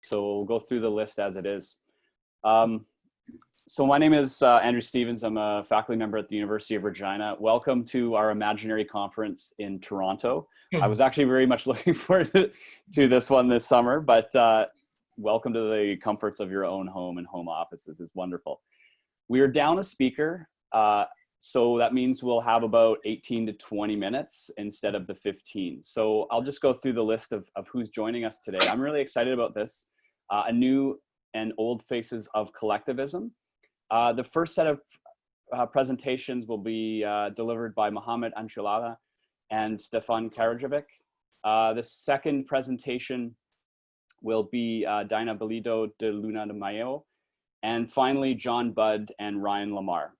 So we'll go through the list as it is. So my name is Andrew Stevens. I'm a faculty member at the University of Regina. Welcome to our Imaginary Conference in Toronto. I was actually very much looking forward to this one this summer, but welcome to the comforts of your own home and home office. This is wonderful. We are down a speaker, so that means we'll have about 18 to 20 minutes instead of the 15. So I'll just go through the list of who's joining us today. I'm really excited about this. A new and old faces of collectivism. The first set of presentations will be delivered by Mohammad Ahshanullah and Stefan Karajovic. The second presentation will be Daina Bellido de Luna de Mayea. And finally, John Budd and Ryan Lamare.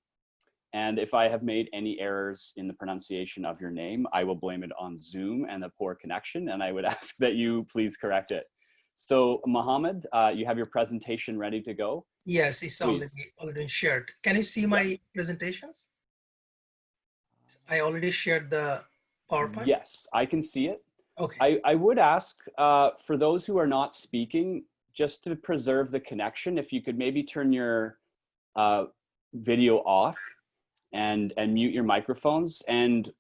And if I have made any errors in the pronunciation of your name, I will blame it on Zoom and the poor connection, and I would ask that you please correct it. So Mohammad, you have your presentation ready to go? Yes, it's already shared. Can you see my presentations? I already shared the PowerPoint. Yes, I can see it. Okay. I would ask for those who are not speaking, just to preserve the connection, if you could maybe turn your video off and mute your microphones. And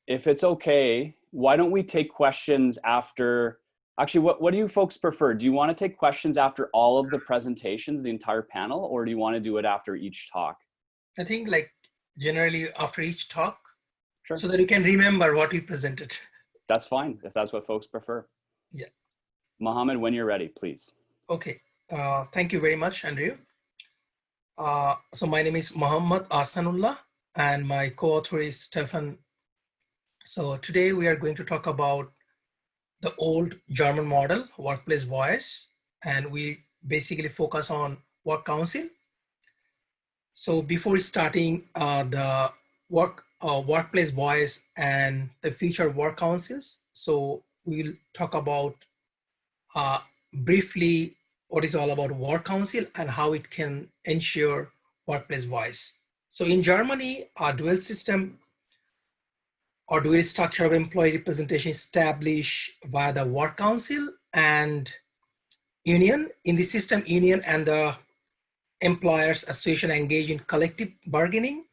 if it's okay, why don't we take questions after? Actually, what do you folks prefer? Do you want to take questions after all of the presentations, the entire panel, or do you want to do it after each talk? I think like generally after each talk, sure, so that you can remember what we presented. That's fine, if that's what folks prefer. Yeah. Mohammad, when you're ready, please. Okay. Thank you very much, Andrew. So my name is Mohammad Ahshanullah, and my co-author is Stefan. So today we are going to talk about the old German model, workplace voice, and we basically focus on work council. So before starting the workplace voice and the future work councils, so we'll talk about briefly what is all about work council and how it can ensure workplace voice. So in Germany, a dual system or dual structure of employee representation established via the work council and union. In the system, union and the employers association engage in collective bargaining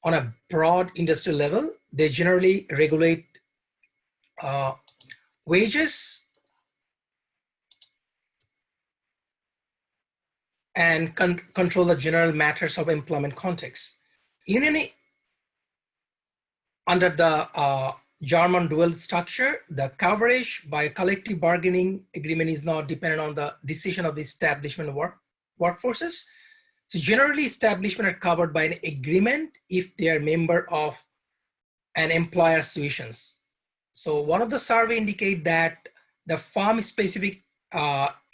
on a broad industrial level. They generally regulate wages and control the general matters of employment context. Union, under the German dual structure, the coverage by collective bargaining agreement is not dependent on the decision of the establishment workforces. So generally, establishment are covered by an agreement if they are member of an employer associations. So one of the survey indicate that the firm-specific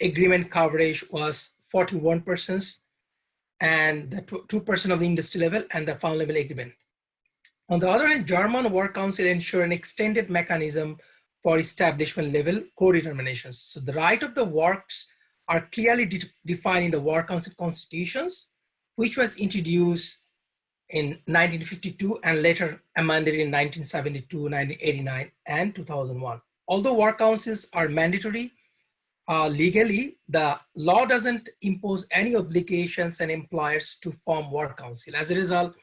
agreement coverage was 41%, and the 2% of the industry level and the firm level agreement. On the other hand, German Work Council ensure an extended mechanism for establishment level co-determinations. So the right of the works are clearly defined in the Work Council constitutions, which was introduced in 1952 and later amended in 1972, 1989, and 2001. Although work councils are mandatory, legally, the law doesn't impose any obligations on employers to form work council. As a result,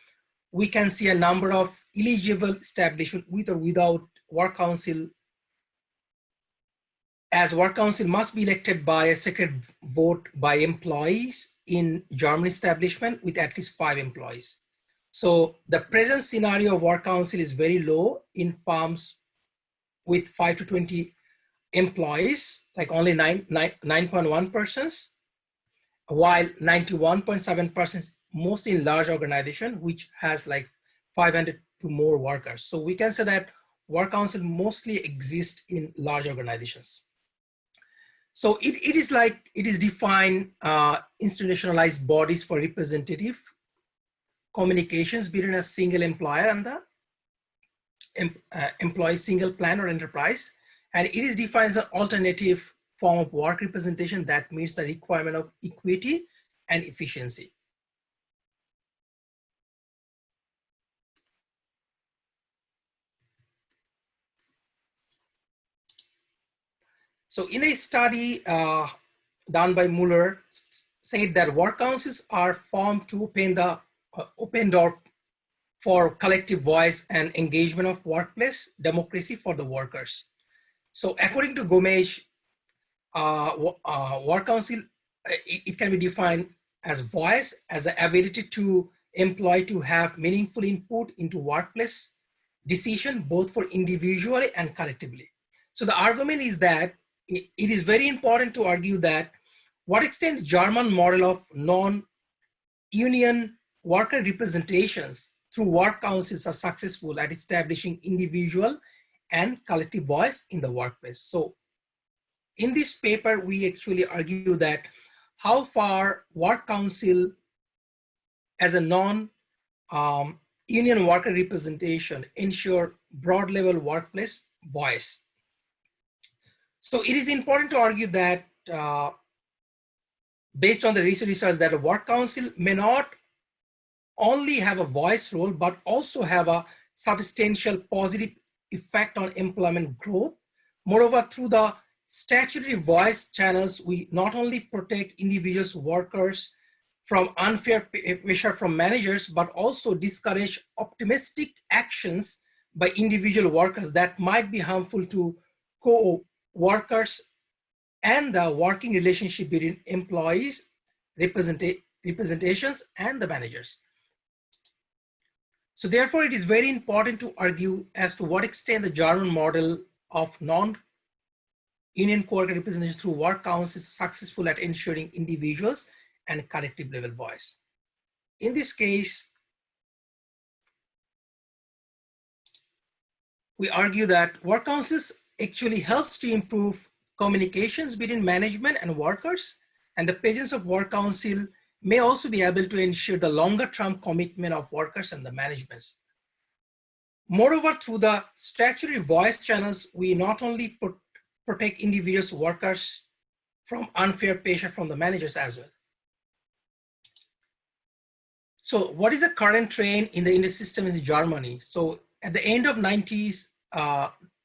we can see a number of eligible establishments with or without work council, as work council must be elected by a secret vote by employees in German establishment with at least 5 employees. So the present scenario of work council is very low in firms with 5 to 20 employees, like only 9.1%, while 91.7% mostly in large organization, which has like 500 to more workers. So we can say that work council mostly exists in large organizations. So it is defined institutionalized bodies for representative communications between a single employer and the employee single plan or enterprise. And it is defined as an alternative form of work representation that meets the requirement of equity and efficiency. So in a study done by Muller said that work councils are formed to open the open door for collective voice and engagement of workplace democracy for the workers. So according to Gomes, work council, it can be defined as voice, as the ability to employ to have meaningful input into workplace decision, both for individually and collectively. So the argument is that it is very important to argue that what extent German model of non-union worker representations through work councils are successful at establishing individual and collective voice in the workplace. So in this paper, we actually argue that how far work council as a non-union worker representation ensure broad level workplace voice. So it is important to argue that based on the recent research that a work council may not only have a voice role, but also have a substantial positive effect on employment growth. Moreover, through the statutory voice channels, we not only protect individuals, workers from unfair pressure from managers, but also discourage optimistic actions by individual workers that might be harmful to co-workers and the working relationship between employees, representations, and the managers. So therefore, it is very important to argue as to what extent the German model of non-union co-worker representation through work councils is successful at ensuring individuals and collective level voice. In this case, we argue that work councils actually helps to improve communications between management and workers, and the presence of work council may also be able to ensure the longer term commitment of workers and the managements. Moreover, through the statutory voice channels, we not only protect individuals, workers from unfair pressure from the managers as well. So what is the current trend in the industry system in Germany? So at the end of 90s,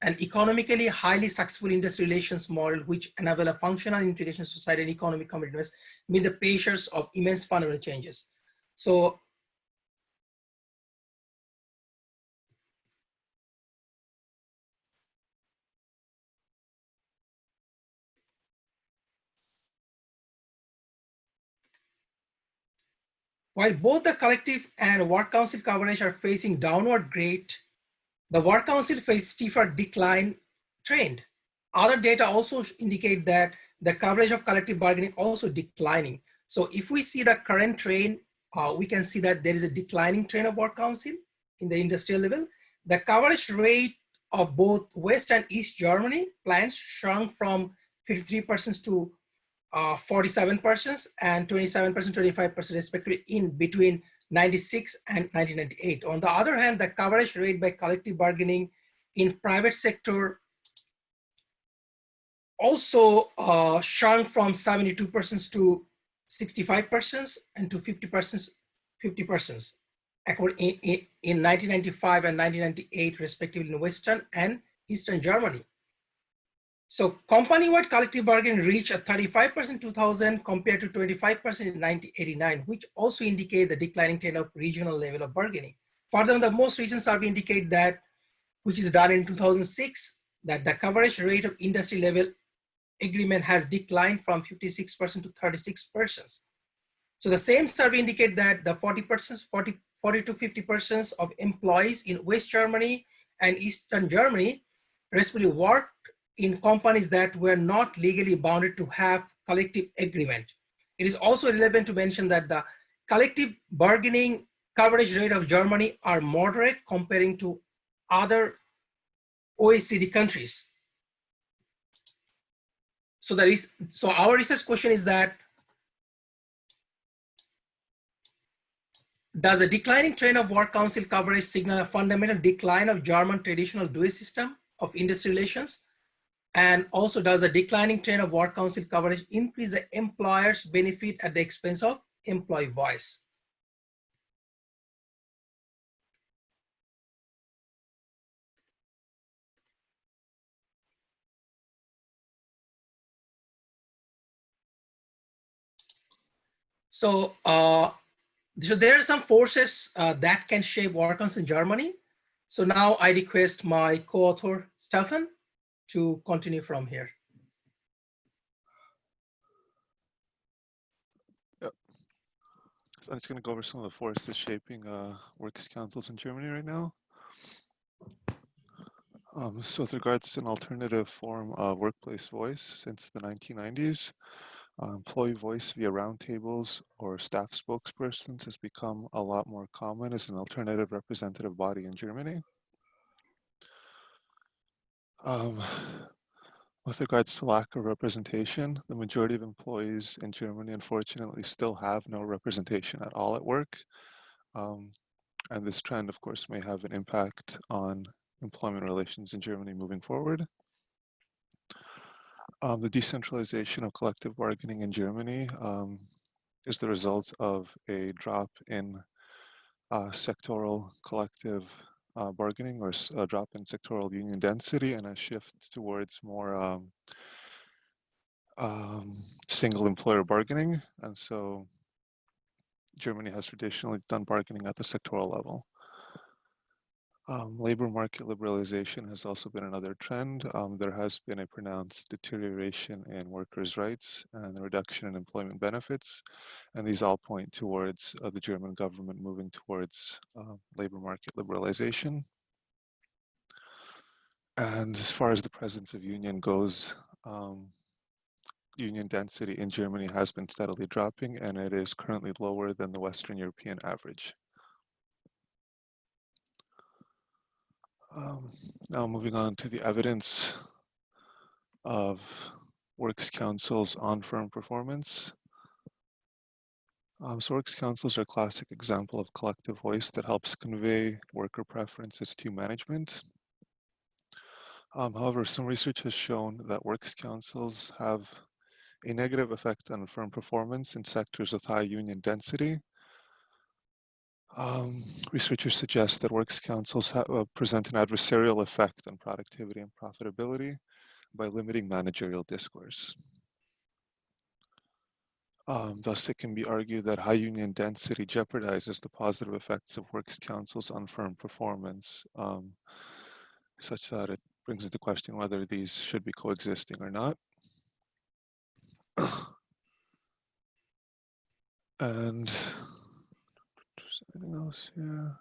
an economically highly successful industry relations model which enable a functional integration society and economic competitiveness meet the pressures of immense fundamental changes. So while both the collective and work council coverage are facing downward grade, the work council faced steeper decline trend. Other data also indicate that the coverage of collective bargaining also declining. So if we see the current trend, we can see that there is a declining trend of work council in the industrial level. The coverage rate of both West and East Germany plants shrunk from 53% to 47% and 27%, 25% respectively in between 96 and 1998. On the other hand, the coverage rate by collective bargaining in private sector also shrunk from 72% to 65% and to 50%, 50% in 1995 and 1998 respectively in Western and Eastern Germany. So company-wide collective bargaining reached a 35% 2000 compared to 25% in 1989, which also indicate the declining trend of regional level of bargaining. Further, the most recent survey indicate that, which is done in 2006, that the coverage rate of industry level agreement has declined from 56% to 36%. So the same survey indicate that the 40 to 50% of employees in West Germany and Eastern Germany respectively worked in companies that were not legally bounded to have collective agreement. It is also relevant to mention that the collective bargaining coverage rate of Germany are moderate comparing to other OECD countries. So our research question is that, does a declining trend of work council coverage signal a fundamental decline of German traditional dual system of industry relations? And also, does a declining trend of work council coverage increase the employer's benefit at the expense of employee voice? So, so there are some forces that can shape work councils in Germany. So now I request my co-author, Stefan, to continue from here. Yep. So I'm just going to go over some of the forces shaping works councils in Germany right now. So with regards to an alternative form of workplace voice since the 1990s, employee voice via roundtables or staff spokespersons has become a lot more common as an alternative representative body in Germany. With regards to lack of representation, the majority of employees in Germany unfortunately still have no representation at all at work. And this trend, of course, may have an impact on employment relations in Germany moving forward. The decentralization of collective bargaining in Germany is the result of a drop in sectoral collective bargaining, or a drop in sectoral union density, and a shift towards more single employer bargaining. And so Germany has traditionally done bargaining at the sectoral level. Labor market liberalization has also been another trend. There has been a pronounced deterioration in workers' rights and a reduction in employment benefits. And these all point towards the German government moving towards labor market liberalization. And as far as the presence of union goes, union density in Germany has been steadily dropping, and it is currently lower than the Western European average. Now moving on to the evidence of works councils on firm performance. So works councils are a classic example of collective voice that helps convey worker preferences to management. However, some research has shown that works councils have a negative effect on firm performance in sectors with high union density. Researchers suggest that works councils present an adversarial effect on productivity and profitability by limiting managerial discourse. Thus, it can be argued that high union density jeopardizes the positive effects of works councils on firm performance, such that it brings into question whether these should be coexisting or not. And there's anything else here?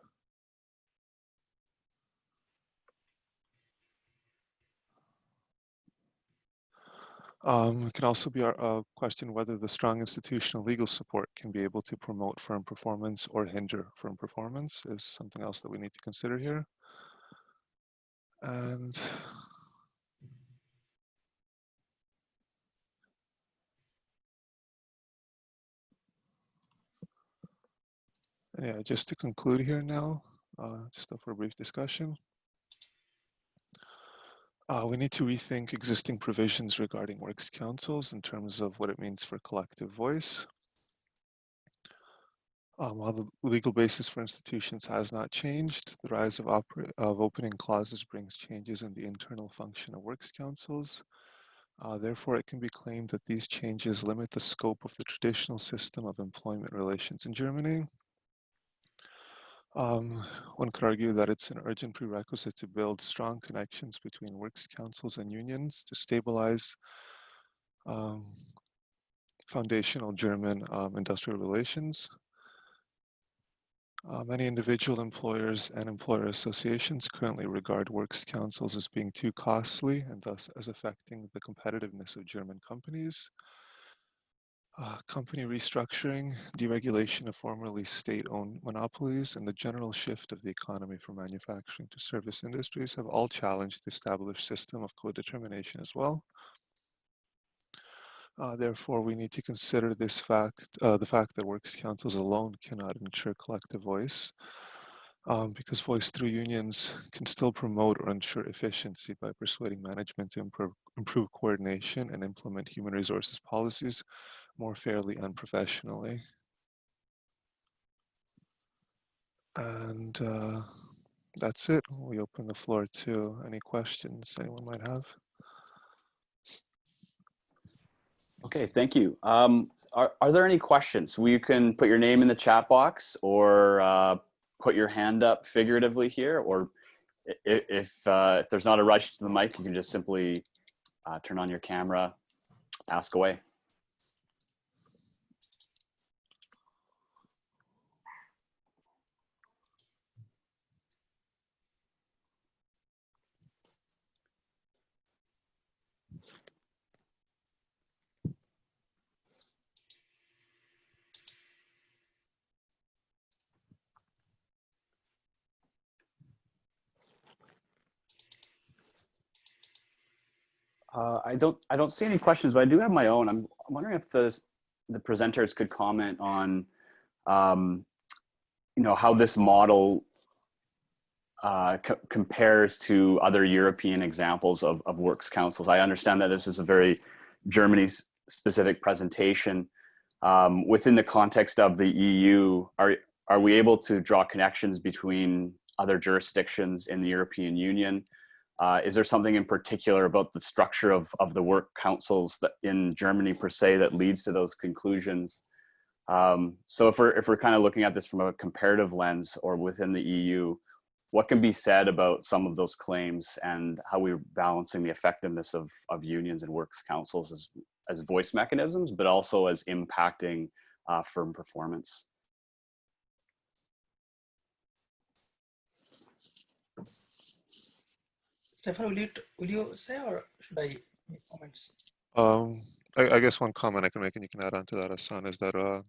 It can also be a question whether the strong institutional legal support can be able to promote firm performance or hinder firm performance is something else that we need to consider here. And yeah, just to conclude here now, just for a brief discussion. We need to rethink existing provisions regarding works councils in terms of what it means for collective voice. While the legal basis for institutions has not changed, the rise of opening clauses brings changes in the internal function of works councils. Therefore, it can be claimed that these changes limit the scope of the traditional system of employment relations in Germany. One could argue that it's an urgent prerequisite to build strong connections between works councils and unions to stabilize foundational German industrial relations. Many individual employers and employer associations currently regard works councils as being too costly and thus as affecting the competitiveness of German companies. Company restructuring, deregulation of formerly state-owned monopolies, and the general shift of the economy from manufacturing to service industries have all challenged the established system of co-determination as well. Therefore, we need to consider this fact, the fact that works councils alone cannot ensure collective voice, because voice through unions can still promote or ensure efficiency by persuading management to improve coordination and implement human resources policies more fairly and professionally. And that's it. We open the floor to any questions anyone might have. Okay, thank you. Are there any questions? You can put your name in the chat box or put your hand up figuratively here, or if there's not a rush to the mic, you can just simply turn on your camera, ask away. I don't see any questions, but I do have my own. I'm wondering if the presenters could comment on how this model compares to other European examples of works councils. I understand that this is a very Germany specific presentation. Within the context of the EU, are we able to draw connections between other jurisdictions in the European Union? Is there something in particular about the structure of the work councils that in Germany per se that leads to those conclusions? So if we're kind of looking at this from a comparative lens or within the EU, what can be said about some of those claims and how we're balancing the effectiveness of unions and works councils as voice mechanisms, but also as impacting firm performance? Stefan, will you say, or should I make comments? I guess one comment I can make, and you can add on to that, Ahsan, is that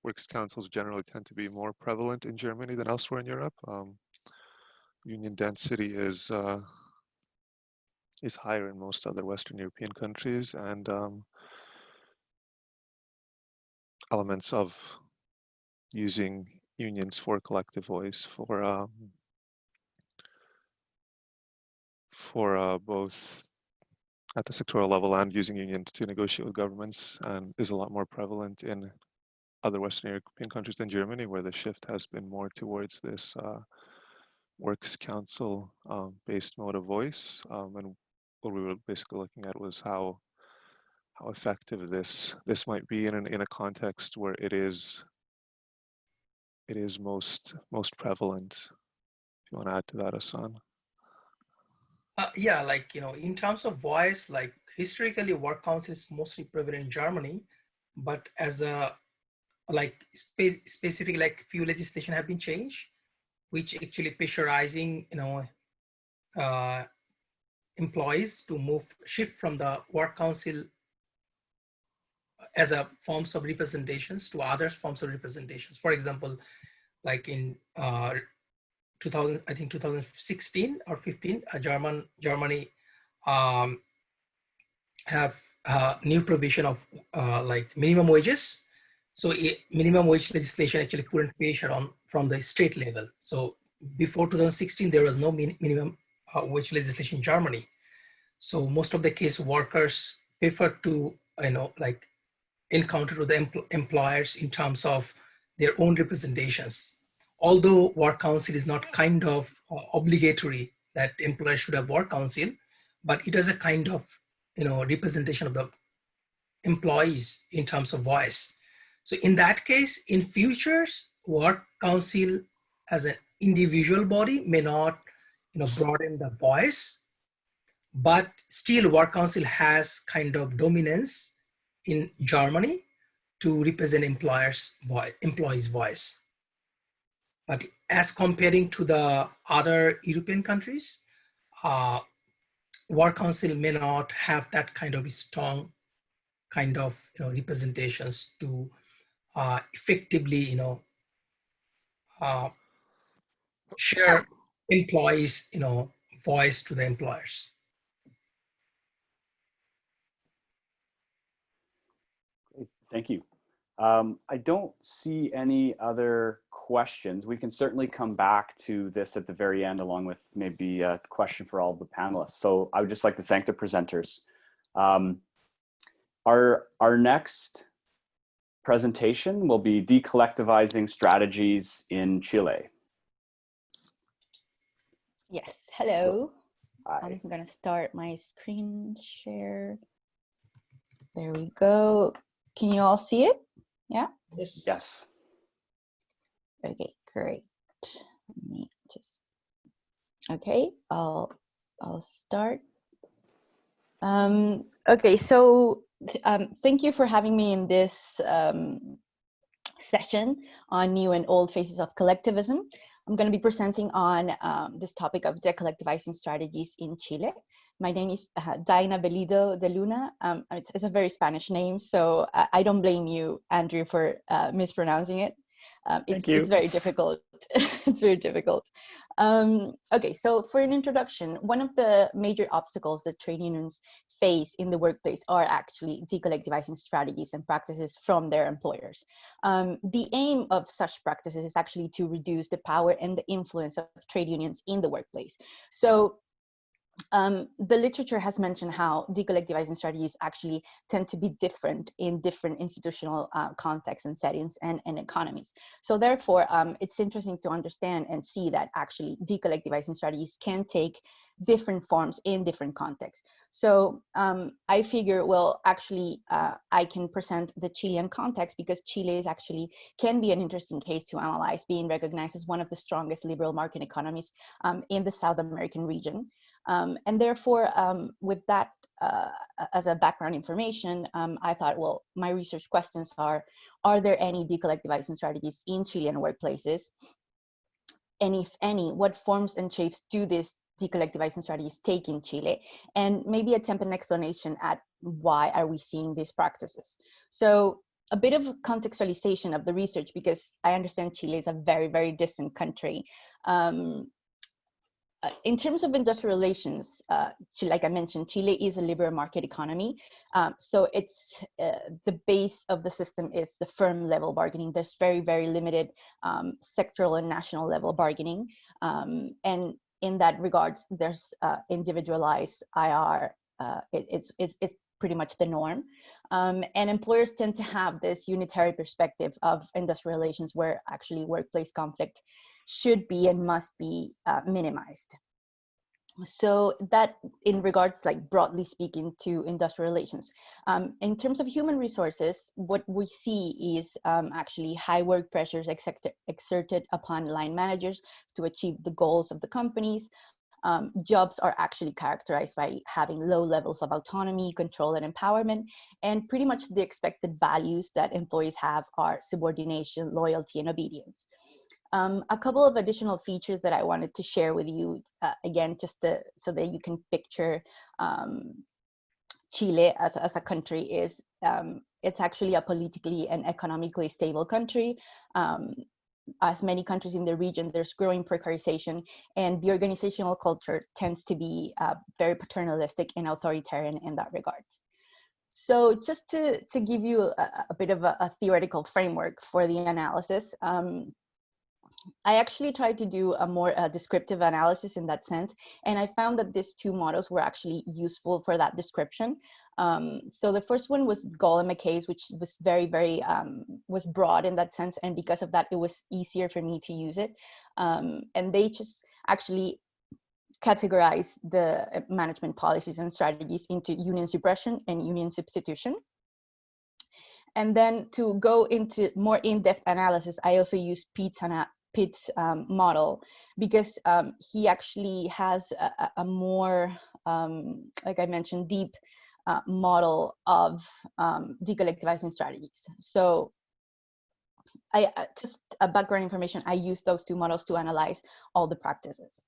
works councils generally tend to be more prevalent in Germany than elsewhere in Europe. Union density is higher in most other Western European countries, and elements of using unions for collective voice for both at the sectoral level and using unions to negotiate with governments and is a lot more prevalent in other Western European countries than Germany, where the shift has been more towards this works council based mode of voice. And what we were basically looking at was how effective this might be in a context where it is most prevalent. If you want to add to that, Ahsan. Yeah, like, in terms of voice, like historically work council is mostly prevalent in Germany, but as a like specific, like few legislation have been changed, which actually pressurizing, employees to shift from the work council as a forms of representations to other forms of representations. For example, like in 2000, I think 2016 or 15, Germany have new provision of like minimum wages. So minimum wage legislation actually couldn't pressure on from the state level. So before 2016, there was no minimum wage legislation in Germany. So most of the case workers prefer to, like encounter with the employers in terms of their own representations. Although work council is not kind of obligatory that employers should have work council, but it is a kind of representation of the employees in terms of voice. So in that case, in futures, work council as an individual body may not broaden the voice, but still work council has kind of dominance in Germany to represent employees' voice. But as comparing to the other European countries, work council may not have that kind of strong kind of representations to effectively share employees voice to the employers. Great, thank you. I don't see any other questions. We can certainly come back to this at the very end, along with maybe a question for all of the panelists. So I would just like to thank the presenters. Our next presentation will be De-collectivizing strategies in Chile. Yes, hello. So, I'm going to start my screen share. There we go. Can you all see it? Yeah? Yes. Yes. Okay, great. Let me just, okay, I'll start. Okay, so thank you for having me in this session on new and old faces of collectivism. I'm going to be presenting on this topic of de-collectivizing strategies in Chile. My name is Daina Bellido de Luna. It's a very Spanish name, so I don't blame you, Andrew, for mispronouncing it. It's very difficult. It's very difficult. Okay, so for an introduction, one of the major obstacles that trade unions face in the workplace are actually de-collectivizing strategies and practices from their employers. The aim of such practices is actually to reduce the power and the influence of trade unions in the workplace. So the literature has mentioned how de-collectivizing strategies actually tend to be different in different institutional contexts and settings and economies. So therefore, it's interesting to understand and see that actually de-collectivizing strategies can take different forms in different contexts. So I figure, well, actually, I can present the Chilean context because Chile is actually can be an interesting case to analyze, being recognized as one of the strongest liberal market economies in the South American region. And therefore, with that as a background information, I thought, well, my research questions are there any de-collectivizing strategies in Chilean workplaces? And if any, what forms and shapes do these de-collectivizing strategies take in Chile? And maybe attempt an explanation at why are we seeing these practices? So a bit of contextualization of the research, because I understand Chile is a very, very distant country. In terms of industrial relations, like I mentioned, Chile is a liberal market economy. So it's the base of the system is the firm level bargaining. There's very, very limited sectoral and national level bargaining. And in that regards, there's individualized IR. It's pretty much the norm. And employers tend to have this unitary perspective of industrial relations where actually workplace conflict should be and must be minimized. So that in regards, like broadly speaking, to industrial relations. In terms of human resources, what we see is actually high work pressures exerted upon line managers to achieve the goals of the companies. Jobs are actually characterized by having low levels of autonomy, control, and empowerment. And pretty much the expected values that employees have are subordination, loyalty, and obedience. A couple of additional features that I wanted to share with you, again, just so that you can picture Chile as a country is, it's actually a politically and economically stable country. As many countries in the region, there's growing precarization, and the organizational culture tends to be very paternalistic and authoritarian in that regard. So just to give you a bit of a theoretical framework for the analysis, I actually tried to do a more descriptive analysis in that sense, and I found that these two models were actually useful for that description. So the first one was Gall and McKay's, which was very, very, was broad in that sense, and because of that, it was easier for me to use it. And they just actually categorize the management policies and strategies into union suppression and union substitution. And then to go into more in-depth analysis, I also used Pitt's model, because he actually has a more, like I mentioned, deep model of de-collectivizing strategies. So I just a background information, I use those two models to analyze all the practices.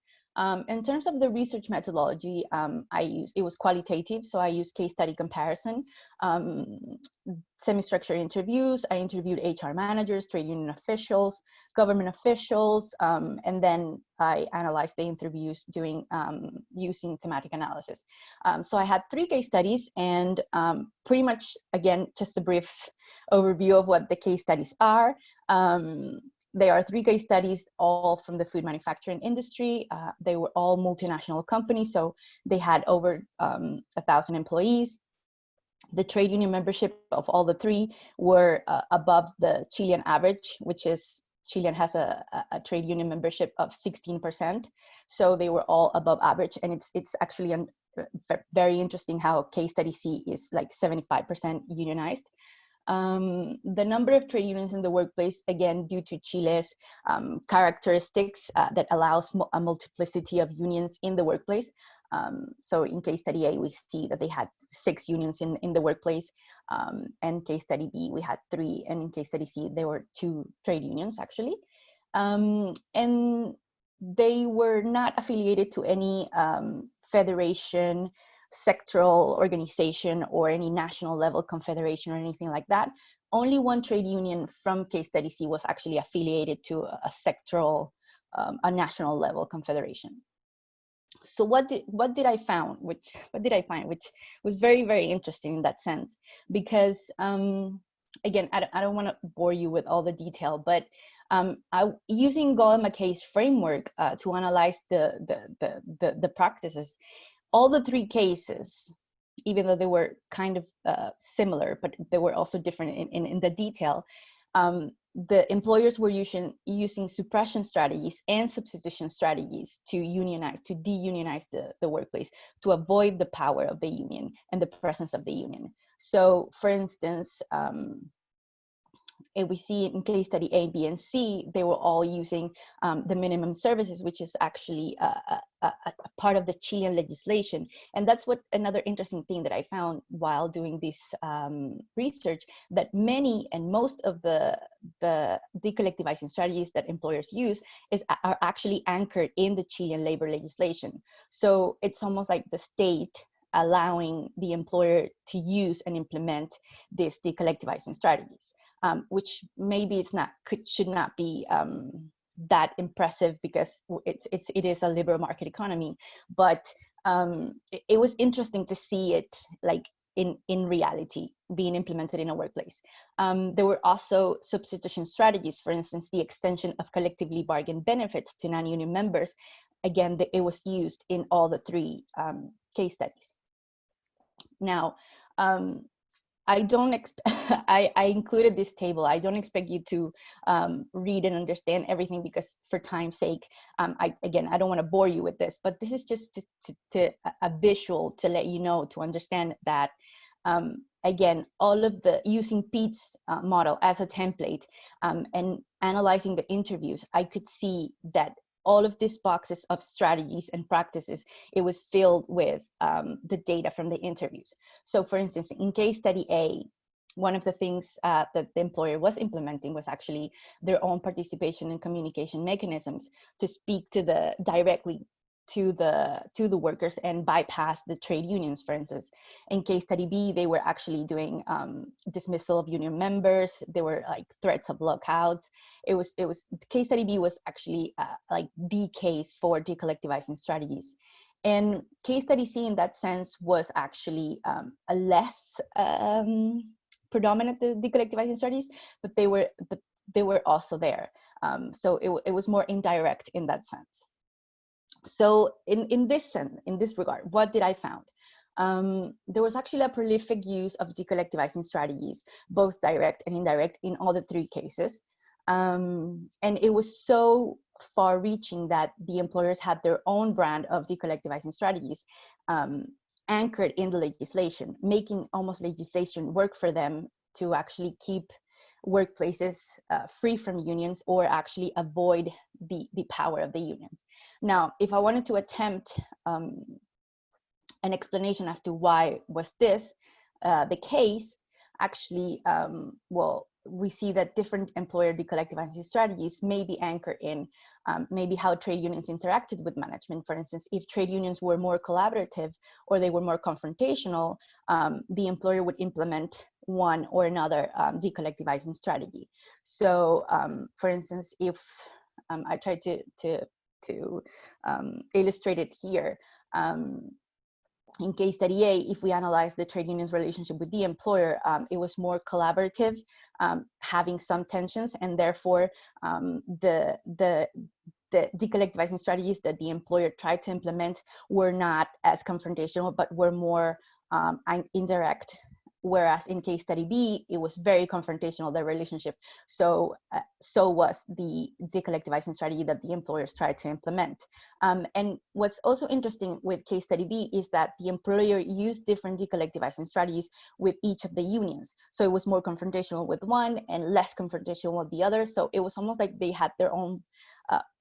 In terms of the research methodology, it was qualitative, so I used case study comparison, semi-structured interviews. I interviewed HR managers, trade union officials, government officials, and then I analyzed the interviews using thematic analysis. So I had 3 case studies, and pretty much, again, just a brief overview of what the case studies are. They are 3 case studies, all from the food manufacturing industry. They were all multinational companies, so they had over 1,000 employees. The trade union membership of all the 3 were above the Chilean average, which is, Chilean has a trade union membership of 16%. So they were all above average, and it's actually very interesting how case study C is like 75% unionized. The number of trade unions in the workplace, again, due to Chile's characteristics that allows a multiplicity of unions in the workplace. So in case study A, we see that they had 6 unions in the workplace, and case study B, we had 3, and in case study C, there were 2 trade unions actually. And they were not affiliated to any federation, sectoral organization, or any national level confederation or anything like that. Only one trade union from case study C was actually affiliated to a sectoral, a national level confederation. So what did I find, which was very, very interesting in that sense, because again, I don't want to bore you with all the detail, but using Golem McKay's framework to analyze the practices, all the 3 cases, even though they were kind of similar, but they were also different in the detail, the employers were using suppression strategies and substitution strategies to de-unionize the workplace, to avoid the power of the union and the presence of the union. So for instance, we see in case study A, B, and C, they were all using the minimum services, which is actually a part of the Chilean legislation. And that's what another interesting thing that I found while doing this research, that many and most of the de-collectivizing strategies that employers use are actually anchored in the Chilean labor legislation. So it's almost like the state allowing the employer to use and implement these de-collectivizing strategies. Which maybe should not be that impressive, because it is a liberal market economy, but it was interesting to see it like in reality being implemented in a workplace. There were also substitution strategies, for instance, the extension of collectively bargained benefits to non-union members. Again, it was used in all the 3 case studies. Now, I included this table. I don't expect you to read and understand everything, because for time's sake, I don't want to bore you with this, but this is just a visual to let you know, to understand that, again, all of the using Pete's model as a template and analyzing the interviews, I could see that all of these boxes of strategies and practices, it was filled with the data from the interviews. So for instance, in case study A, one of the things that the employer was implementing was actually their own participation and communication mechanisms to speak directly to the workers and bypass the trade unions, for instance. In case study B, they were actually doing dismissal of union members. There were like threats of lockouts. Case study B was actually like the case for de-collectivizing strategies. And case study C in that sense was actually a less predominant de-collectivizing strategies, but they were also there. So it was more indirect in that sense. So in this regard, what did I found? There was actually a prolific use of de-collectivizing strategies, both direct and indirect, in all the 3 cases. And it was so far-reaching that the employers had their own brand of de-collectivizing strategies anchored in the legislation, making almost legislation work for them to actually keep workplaces free from unions, or actually avoid the power of the unions. Now, if I wanted to attempt an explanation as to why was this the case, actually, well, we see that different employer de-collectivizing strategies may be anchored in maybe how trade unions interacted with management. For instance, if trade unions were more collaborative or they were more confrontational, the employer would implement one or another de-collectivizing strategy. So, for instance, if I tried to illustrate it here, in case study A, if we analyze the trade union's relationship with the employer, it was more collaborative, having some tensions, and therefore the de-collectivizing strategies that the employer tried to implement were not as confrontational, but were more indirect whereas in case study B, it was very confrontational, the relationship. So was the de-collectivizing strategy that the employers tried to implement. And what's also interesting with case study B is that the employer used different de-collectivizing strategies with each of the unions. So it was more confrontational with one and less confrontational with the other. So it was almost like they had their own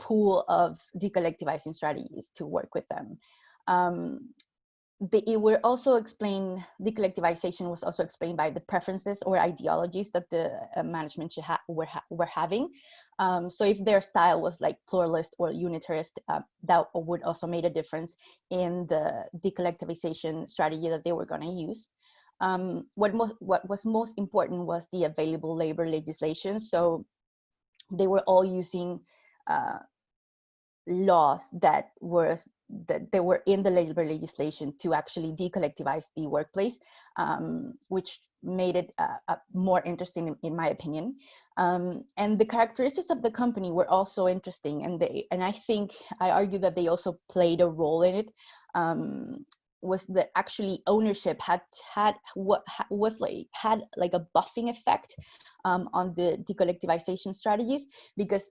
pool of de-collectivizing strategies to work with them. It were also explained, the collectivization was also explained by the preferences or ideologies that the management were having. So if their style was like pluralist or unitarist, that would also make a difference in the decollectivization strategy that they were going to use. What was most important was the available labor legislation. So they were all using laws that they were in the labor legislation to actually decollectivize the workplace, which made it more interesting in my opinion. And the characteristics of the company were also interesting, and I argue that they also played a role in it. Was that actually ownership had like a buffing effect on the decollectivization strategies, because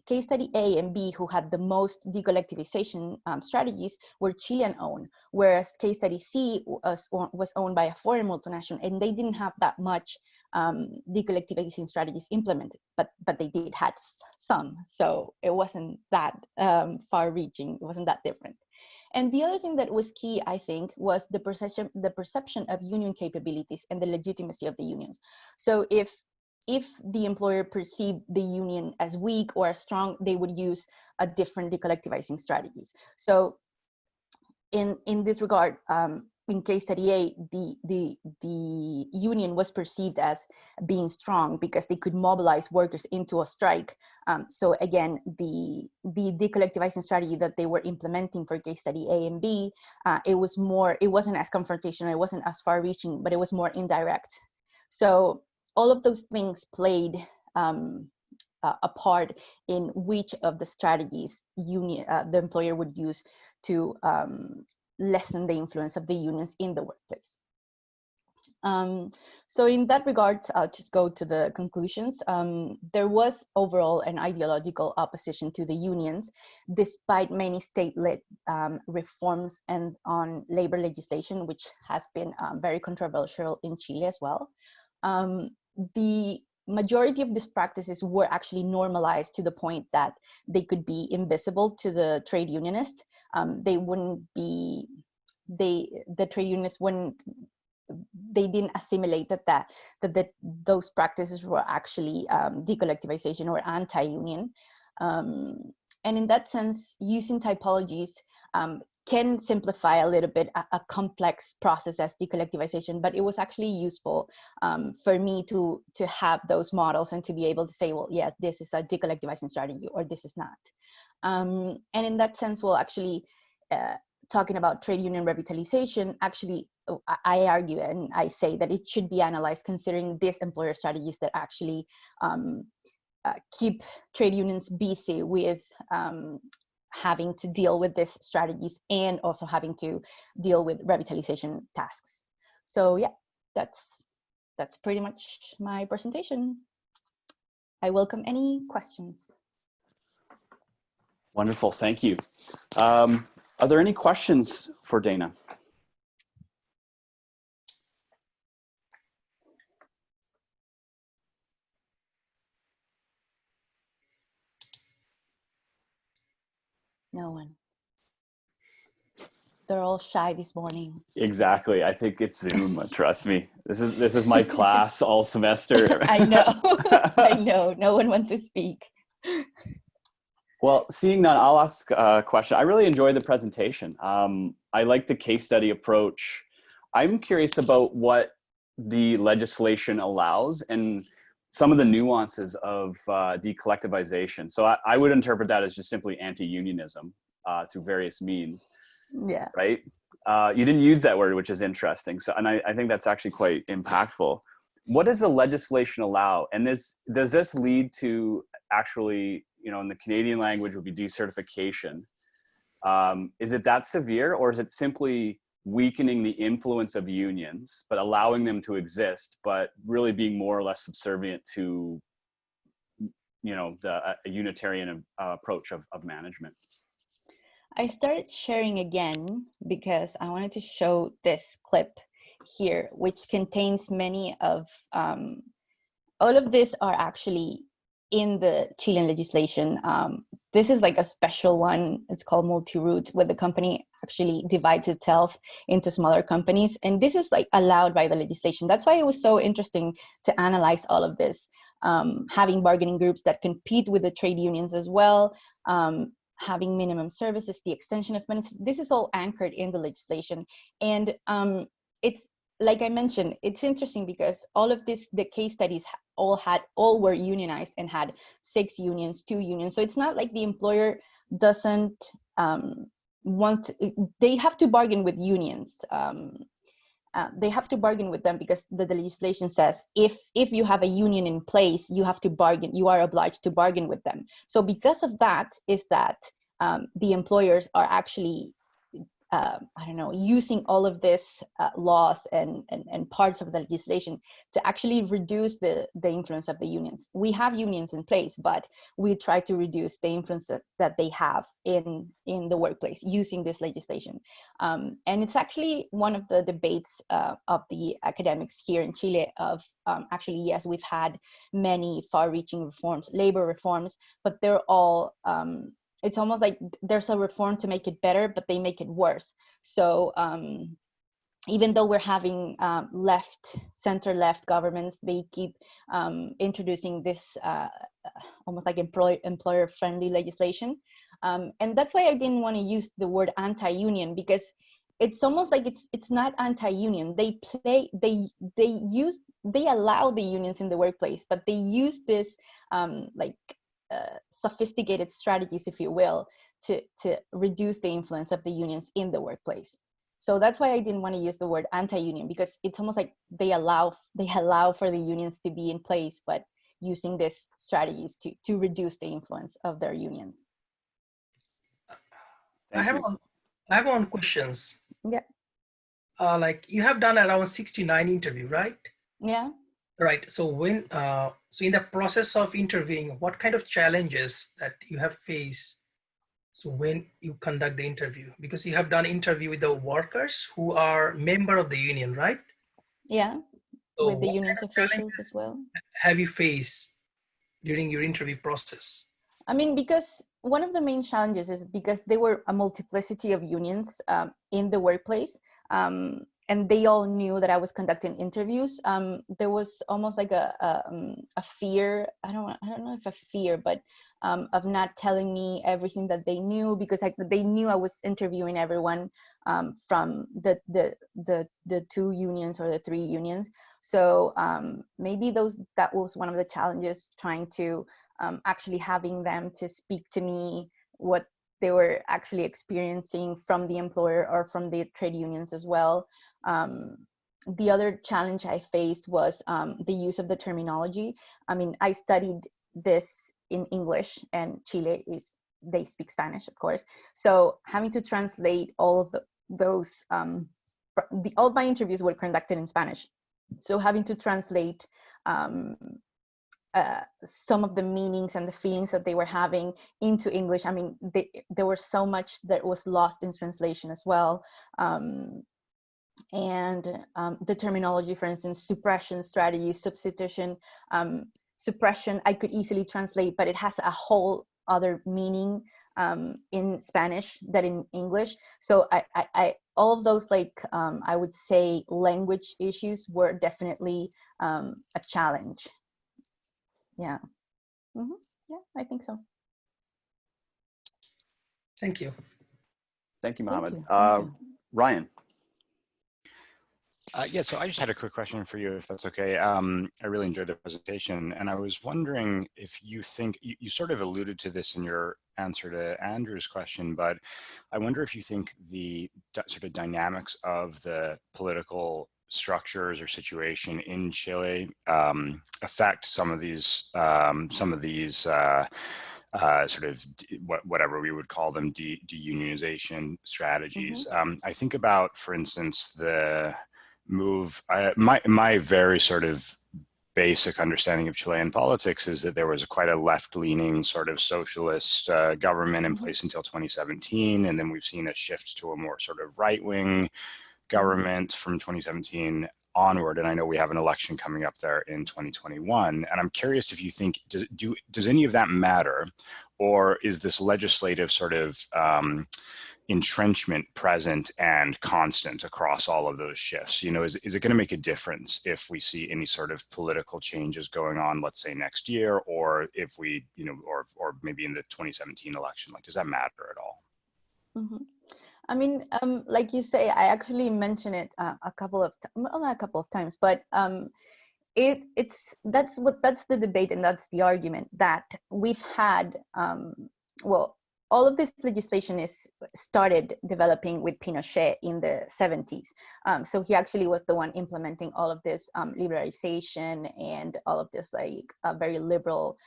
case study A and B, who had the most decollectivization strategies, were Chilean owned, whereas case study C was owned by a foreign multinational, and they didn't have that much decollectivization strategies implemented, but they did had some, so it wasn't that far-reaching, it wasn't that different. And the other thing that was key, I think, was the perception of union capabilities and the legitimacy of the unions. So if the employer perceived the union as weak or as strong, they would use a different decollectivizing strategies. So in this regard, in case study A, the union was perceived as being strong because they could mobilize workers into a strike. So again, the decollectivizing strategy that they were implementing for case study A and B, it wasn't as confrontational, it wasn't as far-reaching, but it was more indirect. So all of those things played a part in which of the strategies the employer would use to lessen the influence of the unions in the workplace. So in that regards, I'll just go to the conclusions. There was overall an ideological opposition to the unions, despite many state-led reforms and on labor legislation, which has been very controversial in Chile as well. The majority of these practices were actually normalized to the point that they could be invisible to the trade unionists. The trade unionists they didn't assimilate that those practices were actually decollectivization or anti-union. And in that sense, using typologies can simplify a little bit a complex process as decollectivization, but it was actually useful for me to have those models and to be able to say, well, yeah, this is a decollectivizing strategy or this is not. And in that sense, well, actually, talking about trade union revitalization, actually, I argue and I say that it should be analyzed considering these employer strategies that actually keep trade unions busy with having to deal with these strategies and also having to deal with revitalization tasks. So yeah, that's pretty much my presentation. I welcome any questions. Wonderful, thank you. Are there any questions for Daina? No one. They're all shy this morning. Exactly. I think it's Zoom. Trust me. This is my class all semester. I know. I know. No one wants to speak. Well, seeing none, I'll ask a question. I really enjoyed the presentation. I like the case study approach. I'm curious about what the legislation allows and some of the nuances of decollectivization. So I would interpret that as just simply anti-unionism through various means. Yeah. Right? You didn't use that word, which is interesting. So, and I think that's actually quite impactful. What does the legislation allow? And does this lead to actually, in the Canadian language would be decertification? Is it that severe, or is it simply weakening the influence of unions, but allowing them to exist, but really being more or less subservient to, you know, a unitarian approach of management. I started sharing again because I wanted to show this clip here, which contains many of, all of this are actually in the Chilean legislation. This is like a special one. It's called multi-root, where the company actually divides itself into smaller companies. And this is like allowed by the legislation. That's why it was so interesting to analyze all of this, having bargaining groups that compete with the trade unions as well, having minimum services, the extension of minutes. This is all anchored in the legislation. And it's, like I mentioned, it's interesting because all of this, the case studies all were unionized and had 6 unions, 2 unions. So it's not like the employer doesn't they have to bargain with unions. They have to bargain with them because the legislation says if you have a union in place, you have to bargain, you are obliged to bargain with them. So because of that is that the employers are actually I don't know, using all of this laws and parts of the legislation to actually reduce the influence of the unions. We have unions in place, but we try to reduce the influence that they have in the workplace using this legislation. And it's actually one of the debates of the academics here in Chile of actually, yes, we've had many far-reaching reforms, labor reforms, but they're all it's almost like there's a reform to make it better, but they make it worse. So even though we're having center-left governments, they keep introducing this almost like employer-friendly legislation. And that's why I didn't want to use the word anti-union, because it's almost like it's not anti-union. They allow the unions in the workplace, but they use this sophisticated strategies, if you will, to reduce the influence of the unions in the workplace. So that's why I didn't want to use the word anti-union, because it's almost like they allow for the unions to be in place, but using these strategies to reduce the influence of their unions. I have one questions. Yeah. Like you have done around 69 interview, right? Yeah. Right. So when so in the process of interviewing, what kind of challenges that you have faced? So when you conduct the interview, because you have done interview with the workers who are member of the union, right? Yeah. So with the union's officials as well. Have you faced during your interview process? I mean, because one of the main challenges is because there were a multiplicity of unions in the workplace. And they all knew that I was conducting interviews. There was almost like a fear. I don't know if a fear, but of not telling me everything that they knew, because they knew I was interviewing everyone from the 2 unions or the 3 unions. So maybe that was one of the challenges, trying to actually having them to speak to me what they were actually experiencing from the employer or from the trade unions as well. The other challenge I faced was the use of the terminology. I mean, I studied this in English, and Chile they speak Spanish, of course. So having to translate all of those, all my interviews were conducted in Spanish. So having to translate some of the meanings and the feelings that they were having into English. I mean, there was so much that was lost in translation as well. And the terminology, for instance, suppression strategy, substitution, suppression, I could easily translate, but it has a whole other meaning in Spanish than in English. So I all of those, I would say, language issues were definitely a challenge. Yeah. Mm-hmm. Yeah, I think so. Thank you. Thank you, Mohammad. Thank you. Ryan. Yeah, so I just had a quick question for you, if that's okay. I really enjoyed the presentation, and I was wondering if you think, you sort of alluded to this in your answer to Andrew's question, but I wonder if you think the sort of dynamics of the political structures or situation in Chile affect some of these sort of whatever we would call them, deunionization strategies. I think about, for instance, the move, my very sort of basic understanding of Chilean politics is that there was quite a left-leaning sort of socialist government in place until 2017, and then we've seen a shift to a more sort of right-wing government from 2017 onward, and I know we have an election coming up there in 2021, and I'm curious if you think, does any of that matter, or is this legislative sort of entrenchment present and constant across all of those shifts? You know, is it going to make a difference if we see any sort of political changes going on, let's say next year, or if we, you know, or maybe in the 2017 election? Like, does that matter at all? I mean, like you say, I actually mentioned it a couple of well, not a couple of times, but that's the debate, and that's the argument that we've had. Well, all of this legislation is started developing with Pinochet in the 70s. So he actually was the one implementing all of this liberalization and all of this like very liberal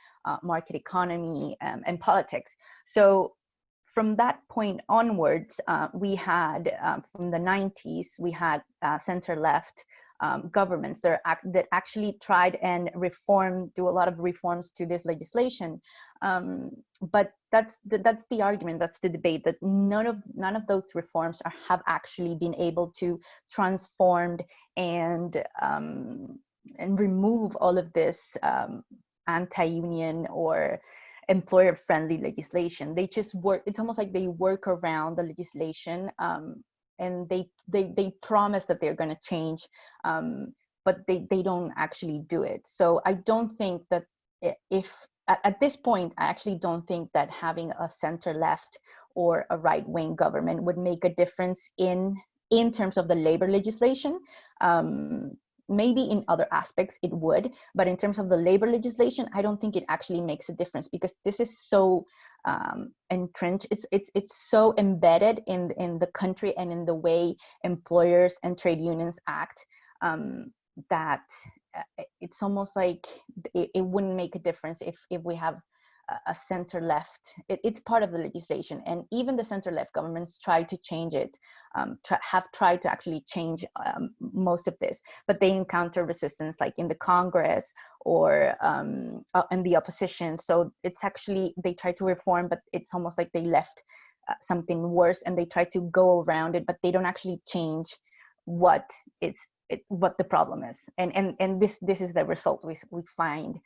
market economy and politics. So from that point onwards, we had, from the 90s, we had center-left governments that actually tried and do a lot of reforms to this legislation. But that's the argument, that's the debate, that none of those reforms have actually been able to transform and remove all of this anti-union or employer-friendly legislation. They just work. It's almost like they work around the legislation, and they promise that they're going to change, but they don't actually do it. So I don't think that if at this point, I actually don't think that having a center-left or a right-wing government would make a difference in terms of the labor legislation. Maybe in other aspects it would, but in terms of the labor legislation, I don't think it actually makes a difference, because this is so entrenched. It's so embedded in the country and in the way employers and trade unions act, that it's almost like it wouldn't make a difference if we have a center-left. It's part of the legislation, and even the center-left governments try to change it, have tried to actually change most of this, but they encounter resistance, like in the Congress or in the opposition. So it's actually, they try to reform, but it's almost like they left something worse, and they try to go around it, but they don't actually change what the problem is, and this is the result. We find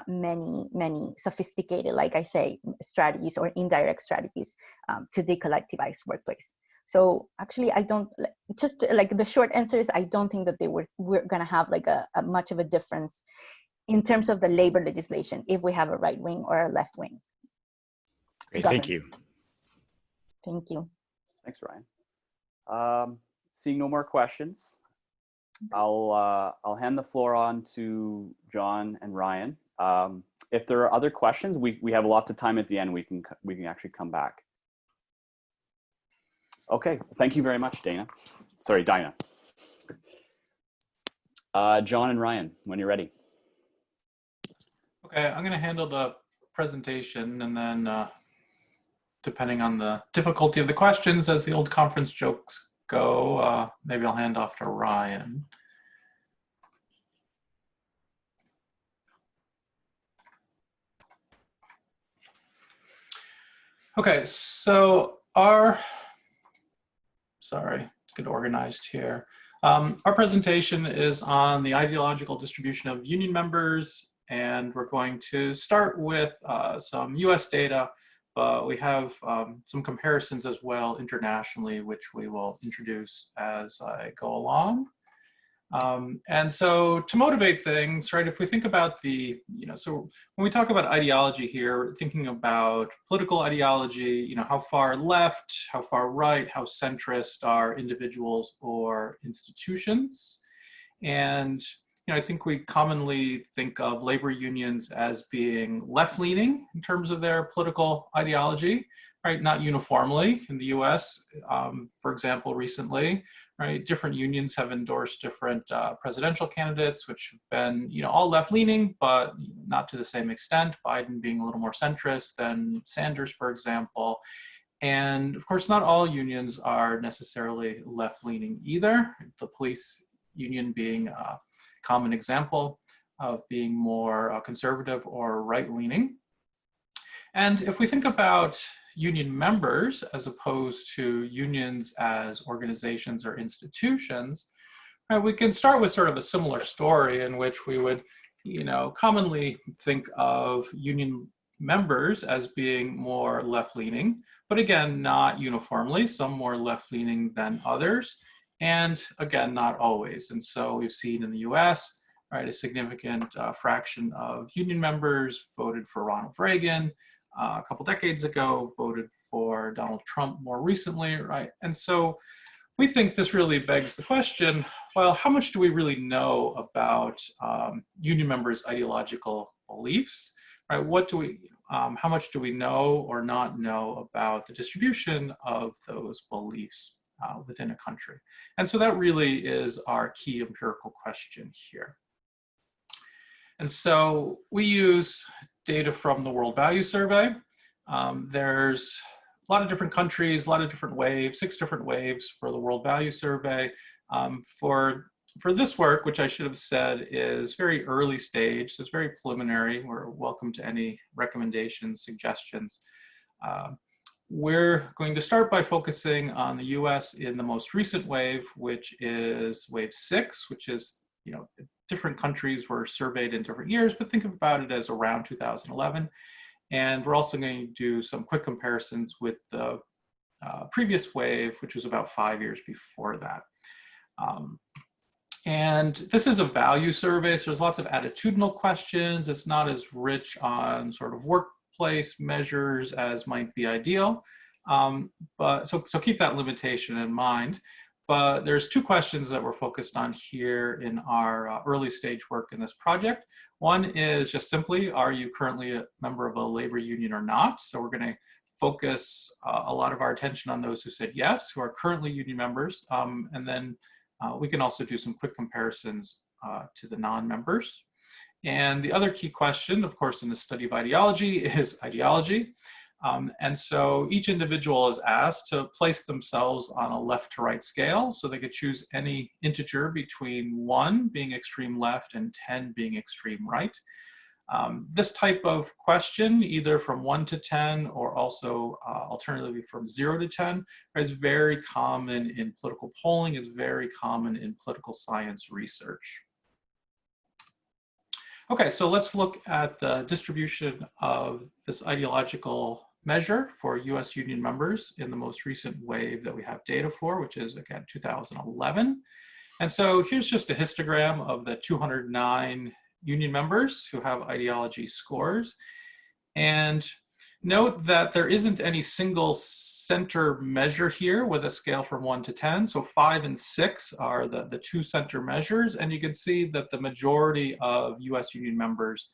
many sophisticated, like I say, strategies or indirect strategies to decollectivize workplace. So actually, I don't, just like the short answer is, I don't think that we're gonna have like a much of a difference in terms of the labor legislation if we have a right wing or a left wing. Great, thank you. Thank you. Thanks, Ryan. Seeing no more questions, I'll hand the floor on to John and Ryan. If there are other questions, we have lots of time at the end. We can actually come back. Okay, thank you very much, Daina. Sorry, Daina. John and Ryan, when you're ready. Okay, I'm going to handle the presentation, and then depending on the difficulty of the questions, as the old conference jokes go, maybe I'll hand off to Ryan. Okay, so sorry, get organized here. Our presentation is on the ideological distribution of union members, and we're going to start with some US data, but we have some comparisons as well internationally, which we will introduce as I go along. And so to motivate things, right, if we think about so when we talk about ideology here, we're thinking about political ideology, how far left, how far right, how centrist are individuals or institutions. And I think we commonly think of labor unions as being left-leaning in terms of their political ideology, right? Not uniformly. In the US, for example, recently, right, different unions have endorsed different presidential candidates, which have been, all left-leaning, but not to the same extent. Biden being a little more centrist than Sanders, for example. And of course, not all unions are necessarily left-leaning either. The police union being a common example of being more conservative or right-leaning. And if we think about union members as opposed to unions as organizations or institutions, we can start with sort of a similar story in which we would, commonly think of union members as being more left-leaning, but again, not uniformly, some more left-leaning than others, and again, not always. And so we've seen in the US, right, a significant fraction of union members voted for Ronald Reagan, a couple decades ago, voted for Donald Trump more recently, right? And so we think this really begs the question, well, how much do we really know about union members' ideological beliefs, right? How much do we know or not know about the distribution of those beliefs within a country? And so that really is our key empirical question here. And so we use data from the World Value Survey. There's a lot of different countries, a lot of different waves, 6 different waves for the World Value Survey. For this work, which I should have said is very early stage, so it's very preliminary. We're welcome to any recommendations, suggestions. We're going to start by focusing on the US in the most recent wave, which is wave 6, which is, different countries were surveyed in different years, but think about it as around 2011. And we're also going to do some quick comparisons with the previous wave, which was about 5 years before that. And this is a value survey, so there's lots of attitudinal questions. It's not as rich on sort of workplace measures as might be ideal. But so keep that limitation in mind. But there's 2 questions that we're focused on here in our early stage work in this project. One is just simply, are you currently a member of a labor union or not? So we're going to focus a lot of our attention on those who said yes, who are currently union members. And then we can also do some quick comparisons to the non-members. And the other key question, of course, in the study of ideology is ideology. And so each individual is asked to place themselves on a left to right scale. So they could choose any integer between 1 being extreme left and 10 being extreme right. This type of question, either from 1 to 10 or also alternatively from 0 to 10, is very common in political polling, is very common in political science research. Okay, so let's look at the distribution of this ideological measure for US union members in the most recent wave that we have data for, which is again 2011. And so here's just a histogram of the 209 union members who have ideology scores. And note that there isn't any single center measure here with a scale from 1 to 10. So 5 and 6 are the 2 center measures. And you can see that the majority of US union members